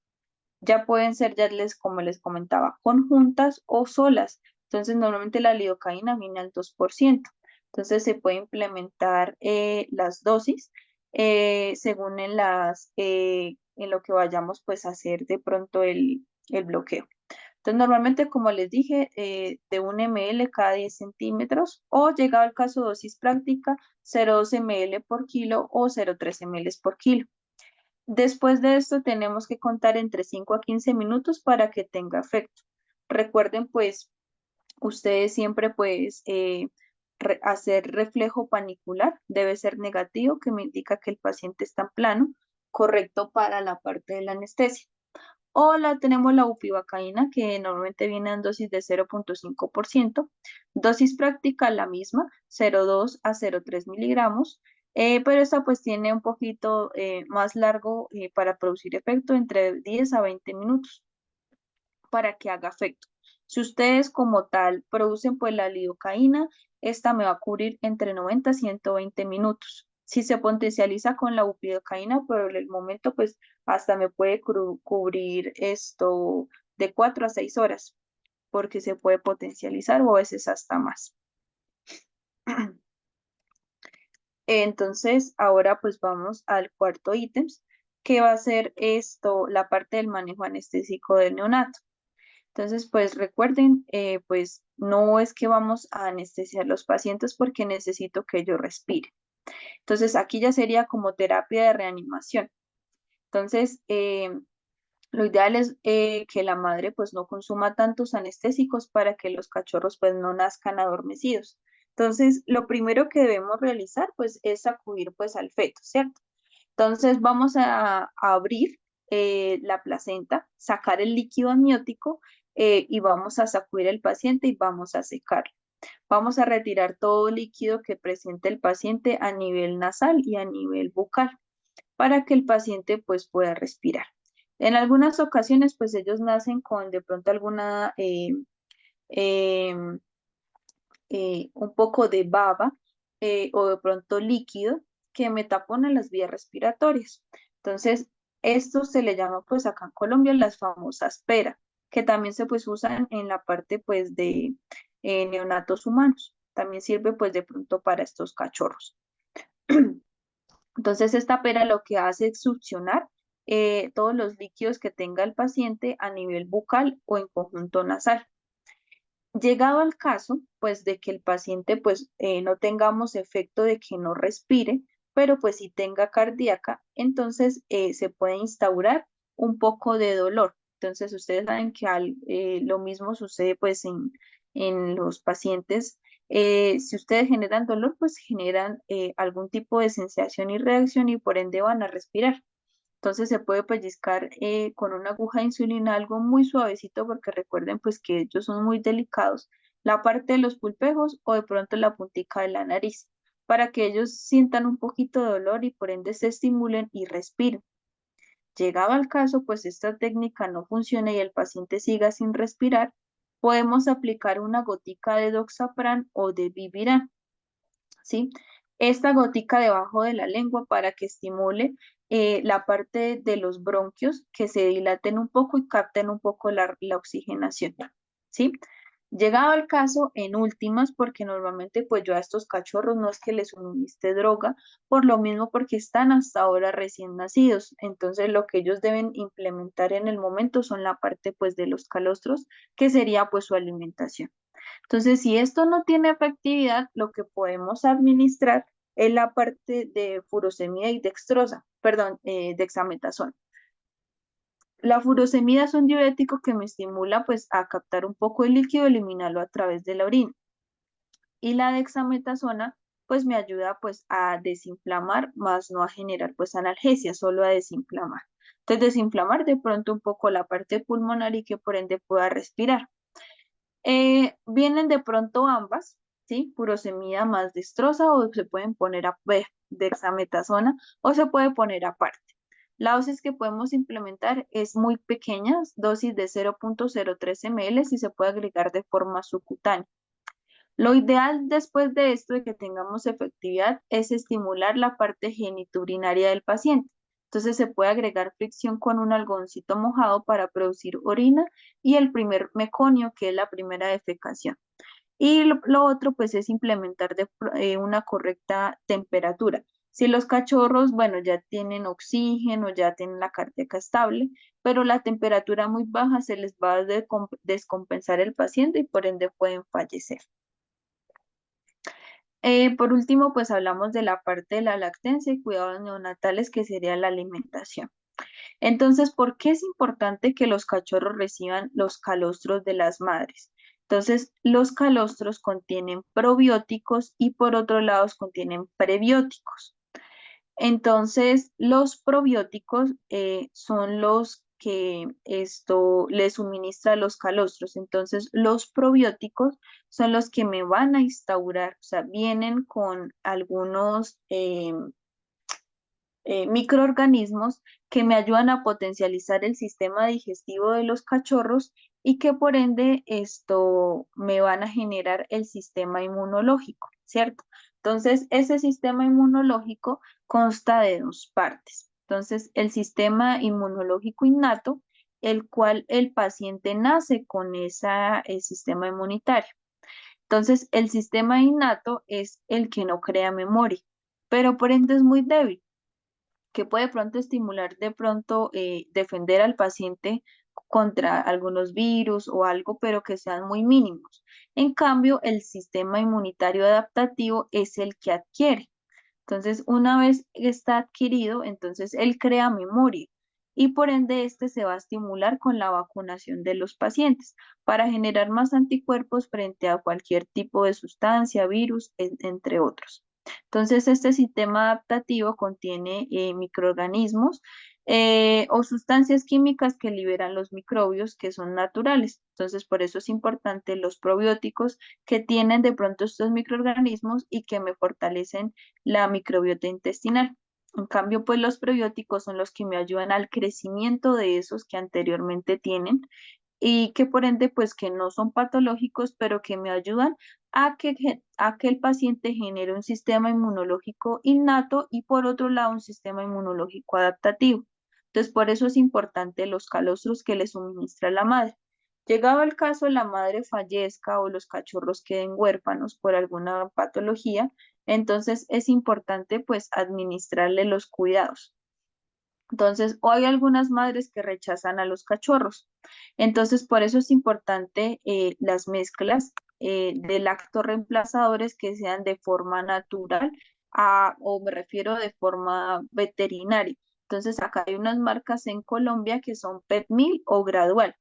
ya pueden ser, como les comentaba, conjuntas o solas. Entonces, normalmente la lidocaína viene al 2%. Entonces, se puede implementar las dosis según en lo que vayamos pues a hacer de pronto el bloqueo. Entonces, normalmente, como les dije, de 1 ml cada 10 centímetros o llegado al caso dosis práctica, 0,2 ml por kilo o 0,3 ml por kilo. Después de esto tenemos que contar entre 5 a 15 minutos para que tenga efecto. Recuerden pues ustedes siempre pues hacer reflejo panicular, debe ser negativo, que me indica que el paciente está en plano, correcto para la parte de la anestesia. tenemos la bupivacaína, que normalmente viene en dosis de 0,5%. Dosis práctica la misma, 0,2 a 0,3 miligramos. Pero esta pues tiene un poquito más largo para producir efecto, entre 10 a 20 minutos para que haga efecto. Si ustedes como tal producen pues la lidocaína, esta me va a cubrir entre 90 a 120 minutos. Si se potencializa con la bupivacaína, por el momento pues hasta me puede cubrir esto de 4 a 6 horas, porque se puede potencializar o a veces hasta más. Entonces, ahora pues vamos al cuarto ítem, que va a ser esto, la parte del manejo anestésico del neonato. Entonces, pues recuerden, pues no es que vamos a anestesiar los pacientes porque necesito que ellos respiren. Entonces, aquí ya sería como terapia de reanimación. Entonces, lo ideal es que la madre pues no consuma tantos anestésicos para que los cachorros pues no nazcan adormecidos. Entonces, lo primero que debemos realizar pues es acudir pues al feto, ¿cierto? Entonces, vamos a abrir la placenta, sacar el líquido amniótico y vamos a sacudir el paciente y vamos a secarlo. Vamos a retirar todo líquido que presente el paciente a nivel nasal y a nivel bucal para que el paciente pues pueda respirar. En algunas ocasiones pues ellos nacen con de pronto alguna em, un poco de baba o de pronto líquido que me tapona las vías respiratorias. Entonces, esto se le llama pues acá en Colombia las famosas peras, que también se pues usan en la parte pues de neonatos humanos. También sirve pues de pronto para estos cachorros. Entonces, esta pera lo que hace es succionar todos los líquidos que tenga el paciente a nivel bucal o en conjunto nasal. Llegado al caso, pues de que el paciente pues no tengamos efecto de que no respire, pero pues si tenga cardíaca, entonces se puede instaurar un poco de dolor. Entonces ustedes saben que lo mismo sucede pues en los pacientes. Si ustedes generan dolor, pues generan algún tipo de sensación y reacción y por ende van a respirar. Entonces se puede pellizcar con una aguja de insulina algo muy suavecito porque recuerden pues que ellos son muy delicados, la parte de los pulpejos o de pronto la puntica de la nariz, para que ellos sientan un poquito de dolor y por ende se estimulen y respiren. Llegado al caso, pues esta técnica no funciona y el paciente siga sin respirar, podemos aplicar una gotica de Doxapran o de Viviran, ¿sí? Esta gotica debajo de la lengua para que estimule la parte de los bronquios que se dilaten un poco y capten un poco la oxigenación, ¿sí? Llegado el caso, en últimas, porque normalmente pues yo a estos cachorros no es que les suministre droga, por lo mismo porque están hasta ahora recién nacidos, entonces lo que ellos deben implementar en el momento son la parte pues de los calostros, que sería pues su alimentación. Entonces, si esto no tiene efectividad, lo que podemos administrar es la parte de furosemida y dextrosa, perdón, dexametasona. La furosemida es un diurético que me estimula pues a captar un poco el líquido y eliminarlo a través de la orina. Y la dexametasona pues me ayuda pues a desinflamar, más no a generar pues analgesia, solo a desinflamar. Entonces, desinflamar de pronto un poco la parte pulmonar y que por ende pueda respirar. Vienen de pronto ambas, ¿sí? Furosemida más destroza o se pueden poner a dexametasona o se puede poner aparte. La dosis que podemos implementar es muy pequeña, dosis de 0,03 ml y se puede agregar de forma subcutánea. Lo ideal después de esto, de que tengamos efectividad, es estimular la parte geniturinaria del paciente. Entonces se puede agregar fricción con un algodoncito mojado para producir orina y el primer meconio, que es la primera defecación. Y lo otro, pues, es implementar una correcta temperatura. Si los cachorros, bueno, ya tienen oxígeno, ya tienen la cardíaca estable, pero la temperatura muy baja se les va a descompensar el paciente y por ende pueden fallecer. Por último, pues hablamos de la parte de la lactancia y cuidados neonatales, que sería la alimentación. Entonces, ¿por qué es importante que los cachorros reciban los calostros de las madres? Entonces, los calostros contienen probióticos y por otro lado contienen prebióticos. Entonces, los probióticos son los que esto le suministra los calostros. Entonces, los probióticos son los que me van a instaurar, o sea, vienen con algunos microorganismos que me ayudan a potencializar el sistema digestivo de los cachorros y que por ende esto me van a generar el sistema inmunológico, ¿cierto? Entonces, ese sistema inmunológico consta de dos partes. Entonces, el sistema inmunológico innato, el cual el paciente nace con el sistema inmunitario. Entonces, el sistema innato es el que no crea memoria, pero por ende es muy débil, que puede pronto estimular de pronto defender al paciente contra algunos virus o algo, pero que sean muy mínimos. En cambio, el sistema inmunitario adaptativo es el que adquiere. Entonces, una vez está adquirido, entonces él crea memoria y por ende este se va a estimular con la vacunación de los pacientes para generar más anticuerpos frente a cualquier tipo de sustancia, virus, entre otros. Entonces, este sistema adaptativo contiene microorganismos o sustancias químicas que liberan los microbios que son naturales. Entonces, por eso es importante los probióticos que tienen de pronto estos microorganismos y que me fortalecen la microbiota intestinal. En cambio, pues los prebióticos son los que me ayudan al crecimiento de esos que anteriormente tienen y que por ende, pues que no son patológicos, pero que me ayudan a que el paciente genere un sistema inmunológico innato y por otro lado un sistema inmunológico adaptativo. Entonces, por eso es importante los calostros que le suministra la madre. Llegado el caso, la madre fallezca o los cachorros queden huérfanos por alguna patología, entonces es importante pues administrarle los cuidados. Entonces, o hay algunas madres que rechazan a los cachorros. Entonces, por eso es importante las mezclas de lactorreemplazadores que sean de forma natural o me refiero de forma veterinaria. Entonces, acá hay unas marcas en Colombia que son PetMill o Gradual,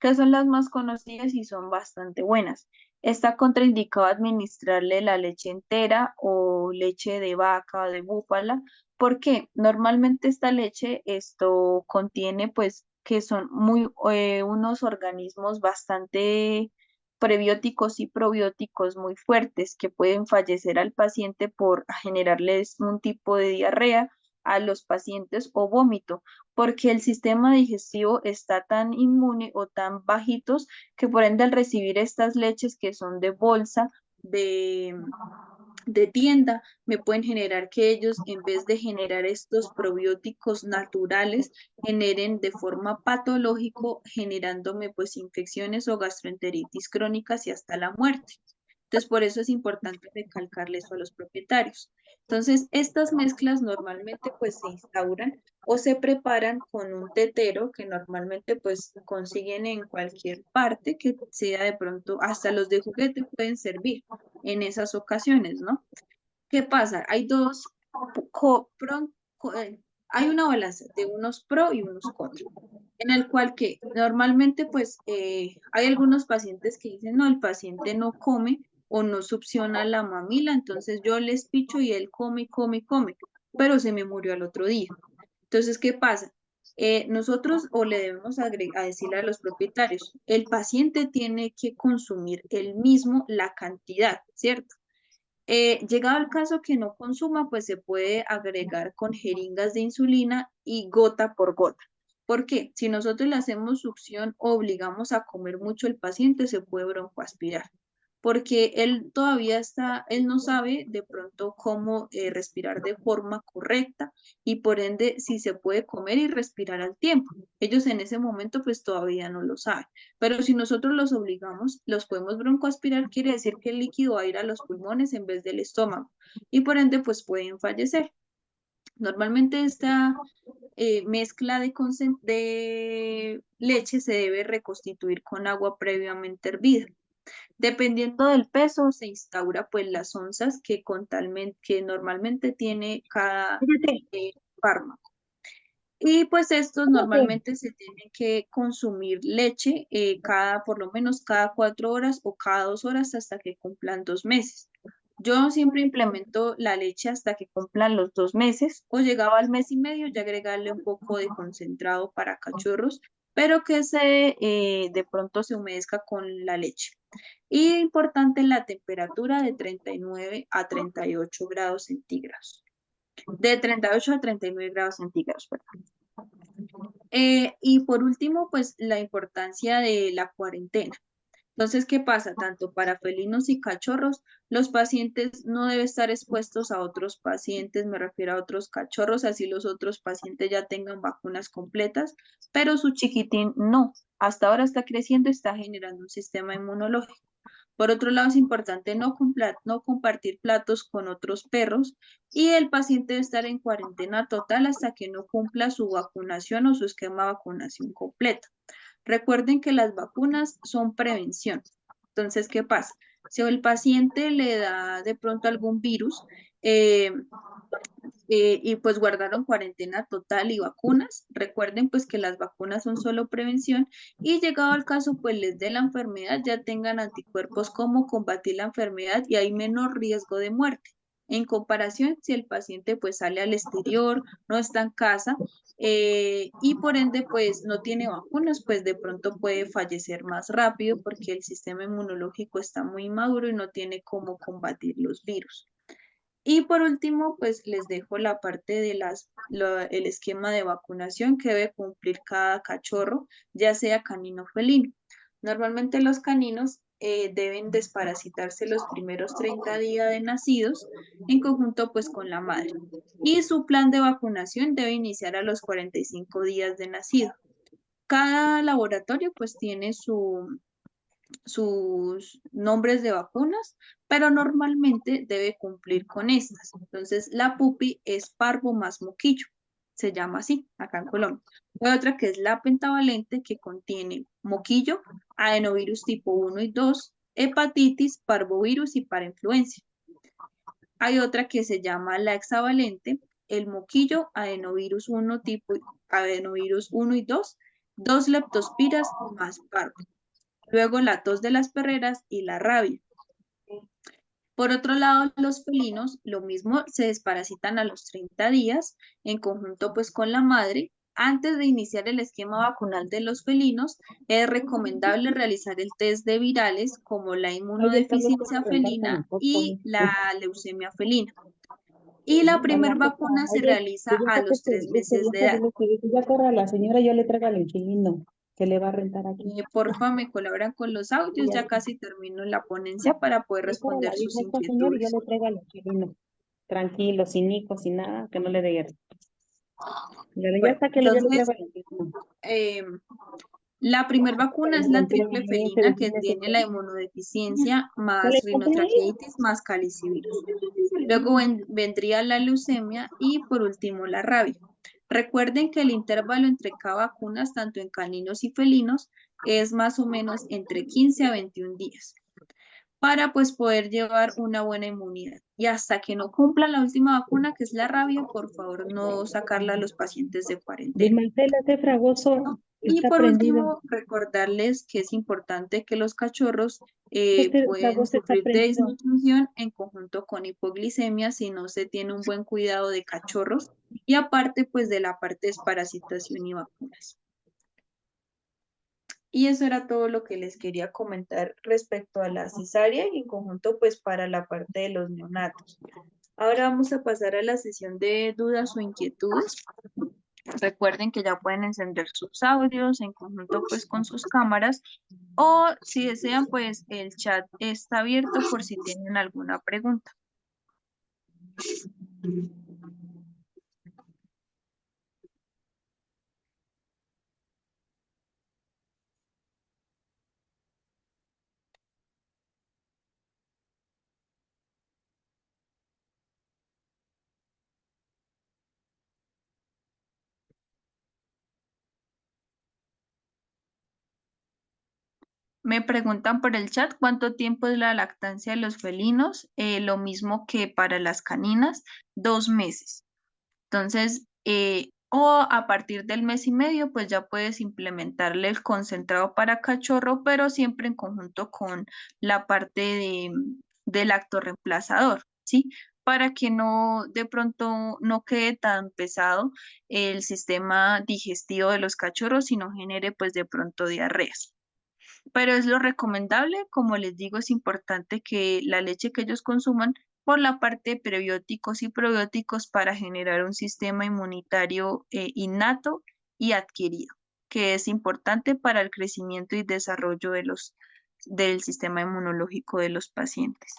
que son las más conocidas y son bastante buenas. Está contraindicado administrarle la leche entera o leche de vaca o de búfala porque normalmente esta leche esto contiene pues que son unos organismos bastante prebióticos y probióticos muy fuertes que pueden fallecer al paciente por generarles un tipo de diarrea a los pacientes o vómito, porque el sistema digestivo está tan inmune o tan bajitos que por ende al recibir estas leches que son de bolsa, de tienda, me pueden generar que ellos, en vez de generar estos probióticos naturales, generen de forma patológico, generándome pues infecciones o gastroenteritis crónicas y hasta la muerte. Entonces, por eso es importante recalcarle eso a los propietarios. Entonces, estas mezclas normalmente pues se instauran o se preparan con un tetero que normalmente pues consiguen en cualquier parte que sea de pronto, hasta los de juguete pueden servir en esas ocasiones, ¿no? ¿Qué pasa? Hay dos, hay una balanza de unos pro y unos contra, en el cual que normalmente pues hay algunos pacientes que dicen, no, el paciente no come o no succiona la mamila, entonces yo les picho y él come, come, come, pero se me murió al otro día. Entonces, ¿qué pasa? Nosotros o le debemos a decirle a los propietarios, el paciente tiene que consumir él mismo la cantidad, ¿cierto? Llegado el caso que no consuma, pues se puede agregar con jeringas de insulina y gota por gota. ¿Por qué? Si nosotros le hacemos succión o obligamos a comer mucho el paciente, se puede broncoaspirar, porque él no sabe de pronto cómo respirar de forma correcta y por ende si se puede comer y respirar al tiempo. Ellos en ese momento pues todavía no lo saben. Pero si nosotros los obligamos, los podemos broncoaspirar, quiere decir que el líquido va a ir a los pulmones en vez del estómago y por ende pues pueden fallecer. Normalmente esta mezcla de leche se debe reconstituir con agua previamente hervida. Dependiendo del peso se instaura pues las onzas que normalmente tiene cada fármaco. Y pues estos normalmente se tienen que consumir leche por lo menos cada 4 horas o cada 2 horas hasta que cumplan 2 meses. Yo siempre implemento la leche hasta que cumplan los 2 meses o llegaba al mes y medio ya agregarle un poco de concentrado para cachorros, pero que de pronto se humedezca con la leche. Y importante la temperatura de 39 a 38 grados centígrados. De 38 a 39 grados centígrados, perdón. Y por último, pues la importancia de la cuarentena. Entonces, ¿qué pasa? Tanto para felinos y cachorros, los pacientes no deben estar expuestos a otros pacientes, me refiero a otros cachorros, así los otros pacientes ya tengan vacunas completas, pero su chiquitín no. Hasta ahora está creciendo y está generando un sistema inmunológico. Por otro lado, es importante no compartir platos con otros perros y el paciente debe estar en cuarentena total hasta que no cumpla su vacunación o su esquema de vacunación completo. Recuerden que las vacunas son prevención. Entonces, ¿qué pasa? Si el paciente le da de pronto algún virus, eh, y pues guardaron cuarentena total y vacunas. Recuerden pues que las vacunas son solo prevención y llegado al caso pues les dé la enfermedad, ya tengan anticuerpos como combatir la enfermedad y hay menor riesgo de muerte. En comparación, si el paciente pues sale al exterior, no está en casa y por ende pues no tiene vacunas, pues de pronto puede fallecer más rápido porque el sistema inmunológico está muy maduro y no tiene cómo combatir los virus. Y por último, pues les dejo la parte de el esquema de vacunación que debe cumplir cada cachorro, ya sea canino o felino. Normalmente los caninos deben desparasitarse los primeros 30 días de nacidos en conjunto pues con la madre. Y su plan de vacunación debe iniciar a los 45 días de nacido. Cada laboratorio pues tiene sus nombres de vacunas, pero normalmente debe cumplir con estas. Entonces, la pupi es parvo más moquillo, se llama así acá en Colombia. Hay otra que es la pentavalente que contiene moquillo, adenovirus tipo 1 y 2, hepatitis, parvovirus y parainfluencia. Hay otra que se llama la hexavalente, el moquillo, adenovirus 1 y 2 leptospiras más parvo. Luego la tos de las perreras y la rabia. Por otro lado, los felinos, lo mismo, se desparasitan a los 30 días en conjunto pues con la madre. Antes de iniciar el esquema vacunal de los felinos, es recomendable realizar el test de virales como la inmunodeficiencia felina y la leucemia felina. Y la primera vacuna se Oye, realiza yo a ya los 3 meses de edad. ya corra a la señora, yo le traigo al inquilino que le va a rentar aquí. Porfa, me colaboran con los audios, ya casi termino la ponencia para poder Sí, responder la sus dijo esta señora y yo inquietudes. le traigo al inquilino. Tranquilo, sin hijos, sin nada, que no le dé guerra. Ya Bueno, está que yo le entonces, traigo al inquilino. La primer vacuna es la triple felina que Se tiene la inmunodeficiencia le más compré ahí. rinotraqueitis más calicivirus. Luego vendría la leucemia y por último la rabia. Recuerden que el intervalo entre cada vacuna, tanto en caninos y felinos, es más o menos entre 15 a 21 días para pues poder llevar una buena inmunidad. Y hasta que no cumplan la última vacuna, que es la rabia, por favor no sacarla a los pacientes de De cuarentena. Marcela, este fragoso Y está por prendido. último, recordarles que es importante que los cachorros Este pueden fragoso está sufrir de prendido. desnutrición en conjunto con hipoglicemia si no se tiene un buen cuidado de cachorros y aparte pues de la parte de desparasitación y vacunas. Y eso era todo lo que les quería comentar respecto a la cesárea y en conjunto pues para la parte de los neonatos. Ahora vamos a pasar a la sesión de dudas o inquietudes. Recuerden que ya pueden encender sus audios en conjunto pues con sus cámaras o si desean pues el chat está abierto por si tienen alguna pregunta. Me preguntan por el chat cuánto tiempo es la lactancia de los felinos, lo mismo que para las caninas, 2 meses. Entonces, o a partir del mes y medio, pues ya puedes implementarle el concentrado para cachorro, pero siempre en conjunto con la parte del lactorreemplazador, ¿sí? Para que no, de pronto, no quede tan pesado el sistema digestivo de los cachorros y no genere, pues, de pronto diarreas. Pero es lo recomendable, como les digo, es importante que la leche que ellos consuman por la parte de prebióticos y probióticos para generar un sistema inmunitario innato y adquirido, que es importante para el crecimiento y desarrollo del sistema inmunológico de los pacientes.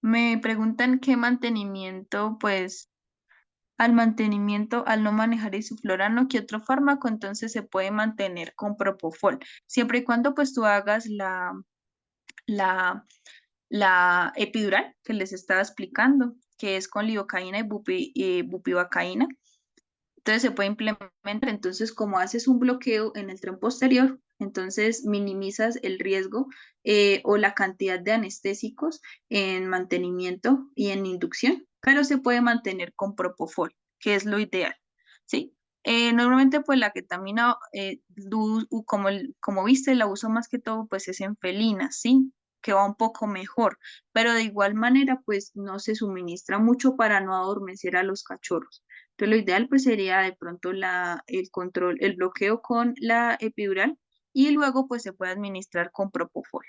Me preguntan qué mantenimiento, pues al mantenimiento, al no manejar isoflurano, ¿qué otro fármaco? Entonces se puede mantener con propofol, siempre y cuando pues tú hagas la, la epidural que les estaba explicando, que es con lidocaína y bupivacaína. Entonces se puede implementar, entonces como haces un bloqueo en el tren posterior, entonces minimizas el riesgo o la cantidad de anestésicos en mantenimiento y en inducción, pero se puede mantener con propofol, que es lo ideal, ¿sí? Normalmente pues la ketamina, como viste, la uso más que todo pues es en felinas, ¿sí? Que va un poco mejor, pero de igual manera pues no se suministra mucho para no adormecer a los cachorros. Entonces, lo ideal pues sería de pronto el control, el bloqueo con la epidural y luego pues se puede administrar con propofol.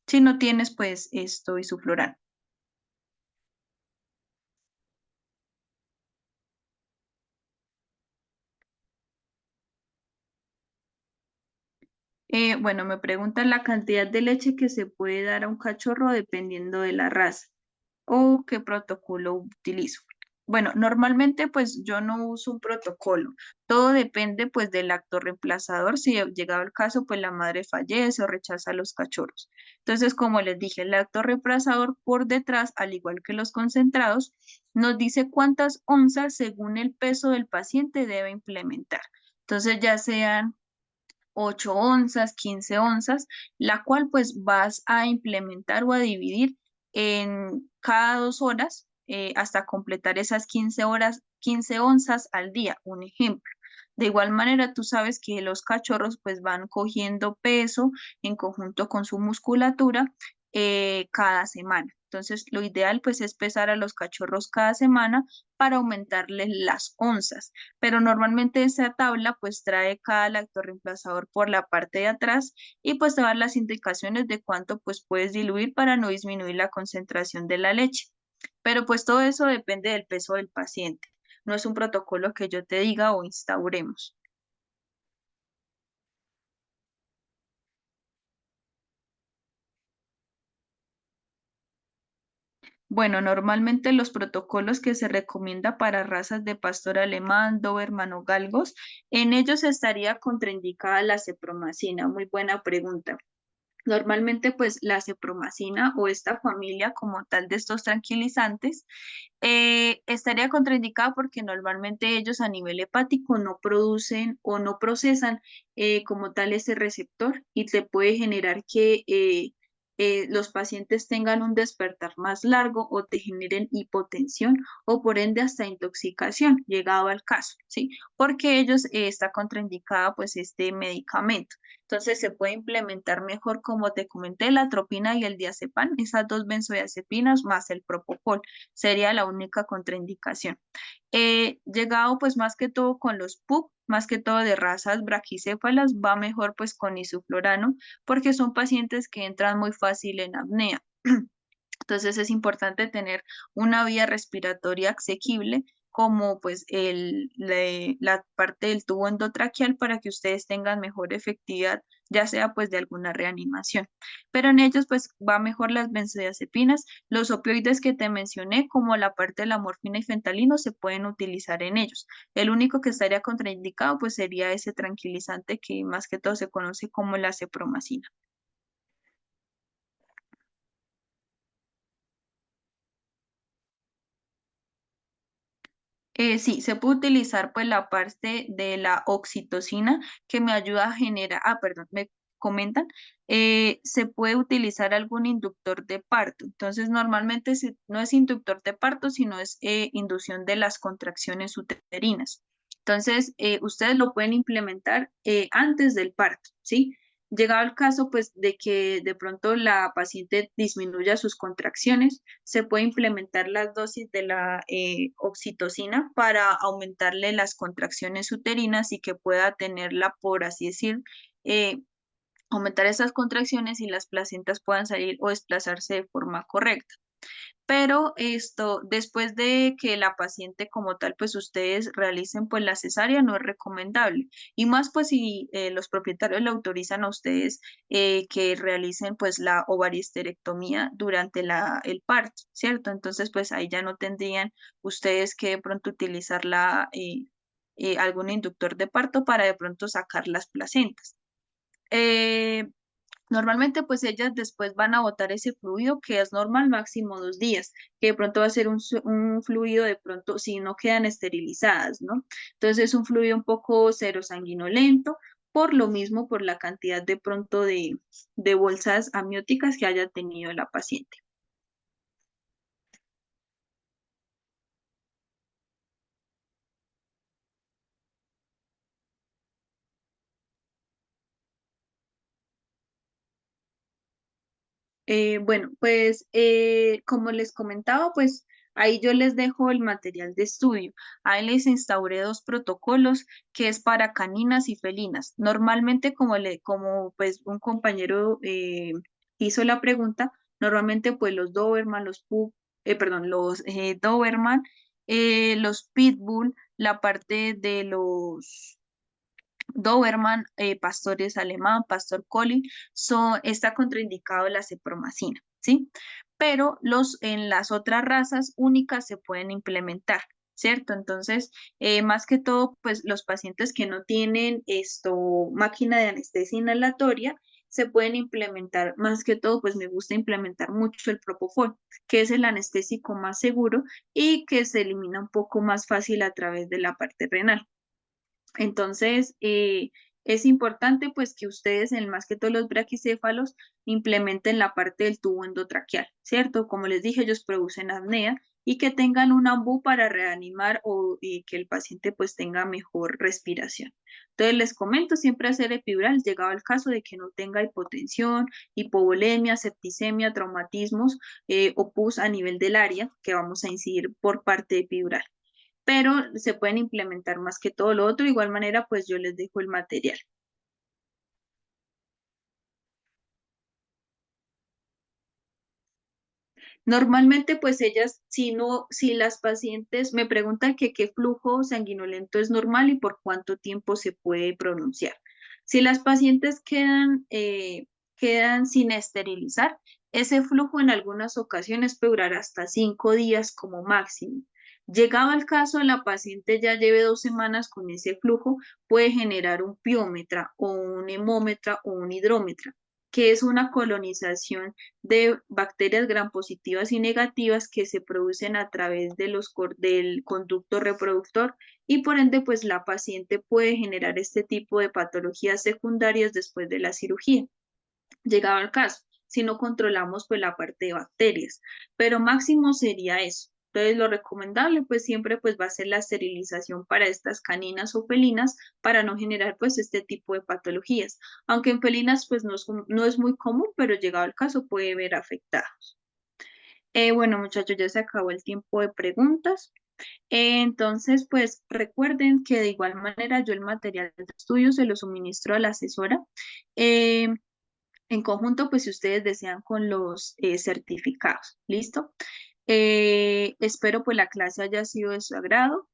Si no tienes pues esto isoflurano. Bueno, me preguntan la cantidad de leche que se puede dar a un cachorro dependiendo de la raza o qué protocolo utilizo. Bueno, normalmente pues yo no uso un protocolo. Todo depende pues del lactorreemplazador. Si llegado el caso pues la madre fallece o rechaza a los cachorros. Entonces, como les dije, el lactorreemplazador por detrás, al igual que los concentrados, nos dice cuántas onzas según el peso del paciente debe implementar. Entonces, ya sean 8 onzas, 15 onzas, la cual pues vas a implementar o a dividir en cada 2 horas hasta completar esas 15 horas, 15 onzas al día, un ejemplo. De igual manera, tú sabes que los cachorros pues van cogiendo peso en conjunto con su musculatura cada semana. Entonces, lo ideal pues es pesar a los cachorros cada semana para aumentarles las onzas, pero normalmente esa tabla pues trae cada lactorreemplazador por la parte de atrás y pues te da las indicaciones de cuánto pues puedes diluir para no disminuir la concentración de la leche. Pero pues todo eso depende del peso del paciente. No es un protocolo que yo te diga o instauremos. Bueno, normalmente los protocolos que se recomienda para razas de pastor alemán, doberman o galgos, en ellos estaría contraindicada la cepromacina. Muy buena pregunta. Normalmente, pues la cepromacina o esta familia como tal de estos tranquilizantes estaría contraindicada porque normalmente ellos a nivel hepático no producen o no procesan como tal ese receptor y te puede generar que los pacientes tengan un despertar más largo o te generen hipotensión o por ende hasta intoxicación, llegado al caso, ¿sí? Porque ellos está contraindicada pues este medicamento. Entonces se puede implementar mejor, como te comenté, la atropina y el diazepam, esas dos benzodiazepinas más el propofol, sería la única contraindicación. Llegado pues más que todo con los PUC, más que todo de razas braquicéfalas, va mejor pues con isoflurano, porque son pacientes que entran muy fácil en apnea. Entonces es importante tener una vía respiratoria asequible como pues la parte del tubo endotraqueal para que ustedes tengan mejor efectividad, ya sea pues de alguna reanimación. Pero en ellos pues va mejor las benzodiazepinas, los opioides que te mencioné como la parte de la morfina y fentanilo se pueden utilizar en ellos. El único que estaría contraindicado pues sería ese tranquilizante que más que todo se conoce como la cepromacina. Sí, se puede utilizar pues la parte de la oxitocina que me ayuda a generar, perdón, me comentan, se puede utilizar algún inductor de parto. Entonces, normalmente no es inductor de parto, sino es inducción de las contracciones uterinas. Entonces, ustedes lo pueden implementar antes del parto, ¿sí? Llegado el caso, pues, de que de pronto la paciente disminuya sus contracciones, se puede implementar las dosis de la oxitocina para aumentarle las contracciones uterinas y que pueda tenerla, por así decir, eh, aumentar esas contracciones y las placentas puedan salir o desplazarse de forma correcta. Pero esto, después de que la paciente como tal, pues ustedes realicen pues la cesárea, no es recomendable. Y más pues si los propietarios le autorizan a ustedes que realicen pues la ovariesterectomía durante el parto, ¿cierto? Entonces pues ahí ya no tendrían ustedes que de pronto utilizar algún inductor de parto para de pronto sacar las placentas. Eh, Normalmente, pues ellas después van a botar ese fluido que es normal, máximo 2 días, que de pronto va a ser un fluido de pronto, si no quedan esterilizadas, ¿no? Entonces es un fluido un poco serosanguinolento, por lo mismo, por la cantidad de pronto de bolsas amnióticas que haya tenido la paciente. Bueno, pues como les comentaba, pues ahí yo les dejo el material de estudio. Ahí les instauré 2 protocolos que es para caninas y felinas. Normalmente, como pues un compañero hizo la pregunta, normalmente pues los Doberman, los Doberman, los Pitbull, la parte de los Doberman, pastores alemán, pastor collie, está contraindicado la cepromacina, ¿sí? Pero en las otras razas únicas se pueden implementar, ¿cierto? Entonces, más que todo, pues los pacientes que no tienen máquina de anestesia inhalatoria, se pueden implementar, más que todo, pues me gusta implementar mucho el Propofol, que es el anestésico más seguro y que se elimina un poco más fácil a través de la parte renal. Entonces, es importante pues que ustedes, en más que todos los braquicéfalos, implementen la parte del tubo endotraqueal, ¿cierto? Como les dije, ellos producen apnea y que tengan un ambú para reanimar y que el paciente pues tenga mejor respiración. Entonces, les comento siempre hacer epidural, llegado el caso de que no tenga hipotensión, hipovolemia, septicemia, traumatismos o pus a nivel del área que vamos a incidir por parte epidural, pero se pueden implementar más que todo lo otro. De igual manera, pues yo les dejo el material. Normalmente, pues ellas, si las pacientes me preguntan que qué flujo sanguinolento es normal y por cuánto tiempo se puede pronunciar. Si las pacientes quedan sin esterilizar, ese flujo en algunas ocasiones puede durar hasta 5 días como máximo. Llegado al caso, la paciente ya lleve 2 semanas con ese flujo, puede generar un piómetra o un hemómetra o un hidrómetra, que es una colonización de bacterias gram positivas y negativas que se producen a través del conducto reproductor y por ende pues la paciente puede generar este tipo de patologías secundarias después de la cirugía. Llegado al caso, si no controlamos pues la parte de bacterias, pero máximo sería eso. Entonces lo recomendable pues siempre pues va a ser la esterilización para estas caninas o felinas para no generar pues este tipo de patologías. Aunque en felinas pues no es muy común, pero llegado al caso puede ver afectados. Bueno muchachos, ya se acabó el tiempo de preguntas. Entonces pues recuerden que de igual manera yo el material de estudio se lo suministro a la asesora. Eh, en conjunto, pues si ustedes desean con los certificados, ¿listo? Espero pues la clase haya sido de su agrado.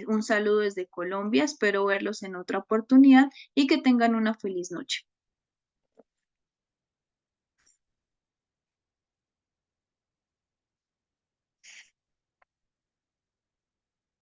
Un saludo desde Colombia, espero verlos en otra oportunidad y que tengan una feliz noche.